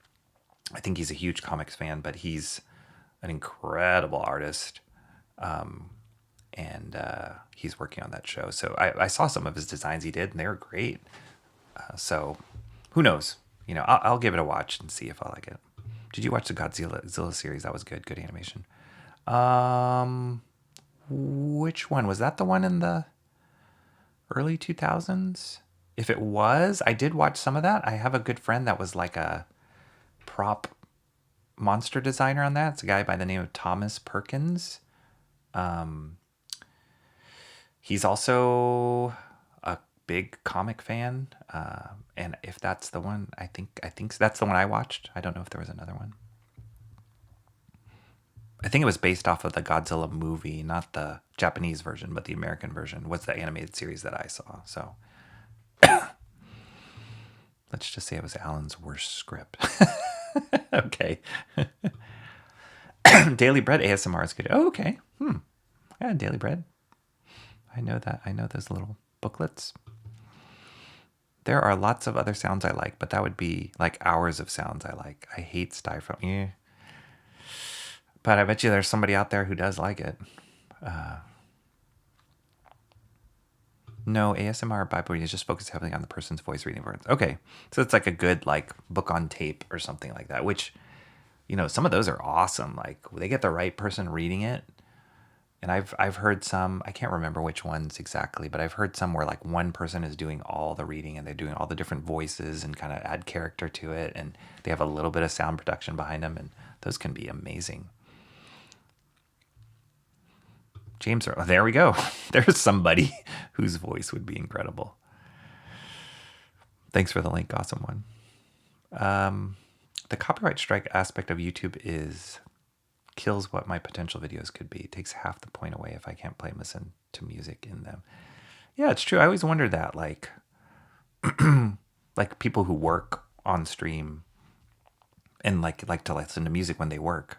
I think he's a huge comics fan, but he's an incredible artist. And he's working on that show. So I saw some of his designs he did, and they were great. So who knows? You know, I'll give it a watch and see if I like it. Did you watch the Godzilla series? That was good. Good animation. Which one? Was that the one in the early 2000s? If it was, I did watch some of that. I have a good friend that was like a prop monster designer on that. It's a guy by the name of Thomas Perkins. He's also a big comic fan. And if that's the one, I think that's the one I watched. I don't know if there was another one. I think it was based off of the Godzilla movie, not the Japanese version, but the American version was the animated series that I saw. So let's just say it was Alan's worst script. Okay. Daily Bread ASMR is good. Oh, okay. Yeah, Daily Bread. I know that. I know those little booklets. There are lots of other sounds I like, but that would be like hours of sounds I like. I hate styrofoam. Yeah. But I bet you there's somebody out there who does like it. No, ASMR Bible reading is just focused heavily on the person's voice reading words. Okay, so it's like a good like book on tape or something like that, which, you know, some of those are awesome. Like they get the right person reading it. And I've heard some, I can't remember which ones exactly, but I've heard some where like one person is doing all the reading and they're doing all the different voices and kind of add character to it. And they have a little bit of sound production behind them. And those can be amazing. James, there we go. There's somebody whose voice would be incredible. Thanks for the link. Awesome one. The copyright strike aspect of YouTube kills what my potential videos could be. It takes half the point away if I can't play and listen to music in them. Yeah, it's true. I always wondered that, like, like people who work on stream and like to listen to music when they work.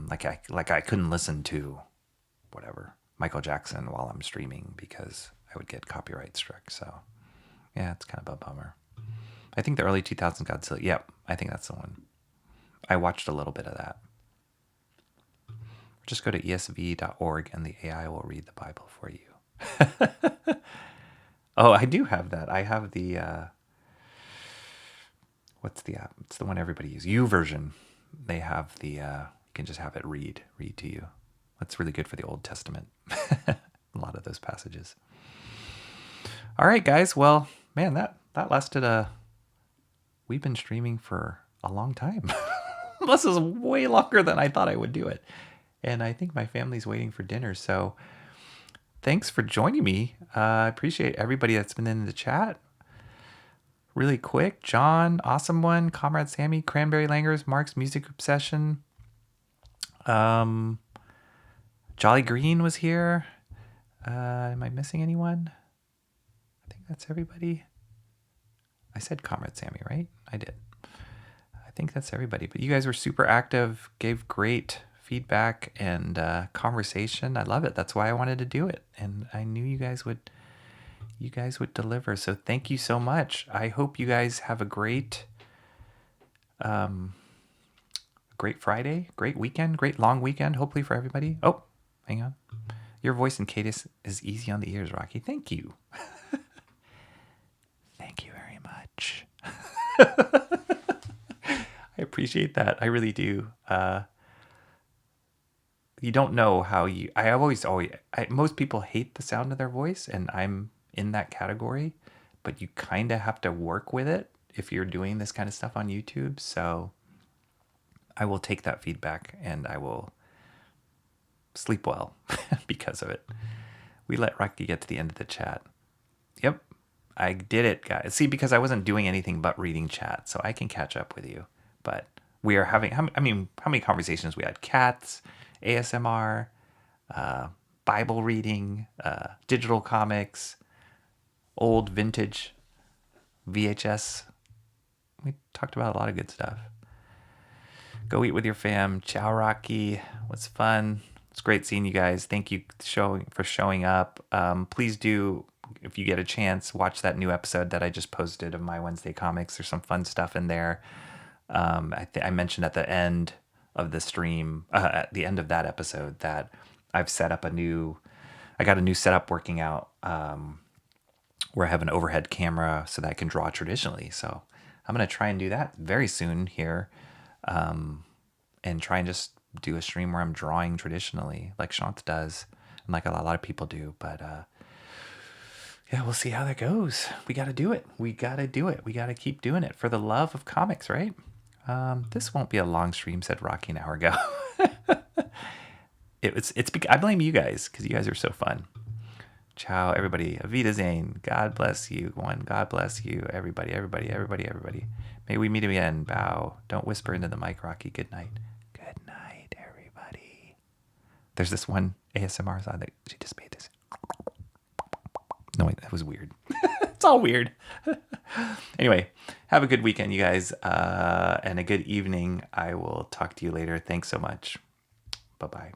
Like I couldn't listen to whatever Michael Jackson while I'm streaming because I would get copyright struck. So yeah, it's kind of a bummer. I think the early 2000s Godzilla. Yep, I think that's the one. I watched a little bit of that. Just go to esv.org and the AI will read the Bible for you. Oh, I do have that. I have the, what's the app? It's the one everybody uses. YouVersion. They have the, you can just have it read to you. That's really good for the Old Testament. A lot of those passages. All right, guys. Well, man, that lasted we've been streaming for a long time. This is way longer than I thought I would do it. And I think my family's waiting for dinner. So thanks for joining me. I appreciate everybody that's been in the chat. Really quick, John, Awesome One, Comrade Sammy, Cranberry Langers, Mark's Music Obsession. Jolly Green was here. Am I missing anyone? I think that's everybody. I said Comrade Sammy, right? I did. I think that's everybody. But you guys were super active, gave great feedback and conversation. I love it. That's why I wanted to do it, and I knew you guys would deliver. So thank you so much. I hope you guys have a great Friday, great weekend, great long weekend, hopefully for everybody. Oh, hang on. Your voice and cadence is easy on the ears, Rocky. Thank you. Thank you very much. I appreciate that. I really do. You don't know how you... most people hate the sound of their voice, and I'm in that category, but you kind of have to work with it if you're doing this kind of stuff on YouTube. So I will take that feedback and I will sleep well because of it. We let Rocky get to the end of the chat. Yep, I did it, guys. See, because I wasn't doing anything but reading chat, so I can catch up with you. But we are having, how many conversations we had? Cats, ASMR, Bible reading, digital comics, old vintage VHS. We talked about a lot of good stuff. Go eat with your fam. Ciao, Rocky. It was fun. It's great seeing you guys. Thank you for showing up. Please do, if you get a chance, watch that new episode that I just posted of my Wednesday comics. There's some fun stuff in there. I mentioned at the end of the stream, at the end of that episode, that I've set up I got a new setup working out, where I have an overhead camera so that I can draw traditionally. So I'm going to try and do that very soon here, and try and just do a stream where I'm drawing traditionally like Shant does and like a lot of people do. But yeah, we'll see how that goes. We got to do it. We got to keep doing it for the love of comics, right? This won't be a long stream, said Rocky an hour ago. I blame you guys because you guys are so fun. Ciao, everybody. Avita Zane. God bless you. One. God bless you. Everybody. May we meet again. Bow. Don't whisper into the mic, Rocky. Good night. Good night, everybody. There's this one ASMR side that she just made this. No, wait, that was weird. It's all weird. Anyway, have a good weekend, you guys, and a good evening. I will talk to you later. Thanks so much. Bye-bye.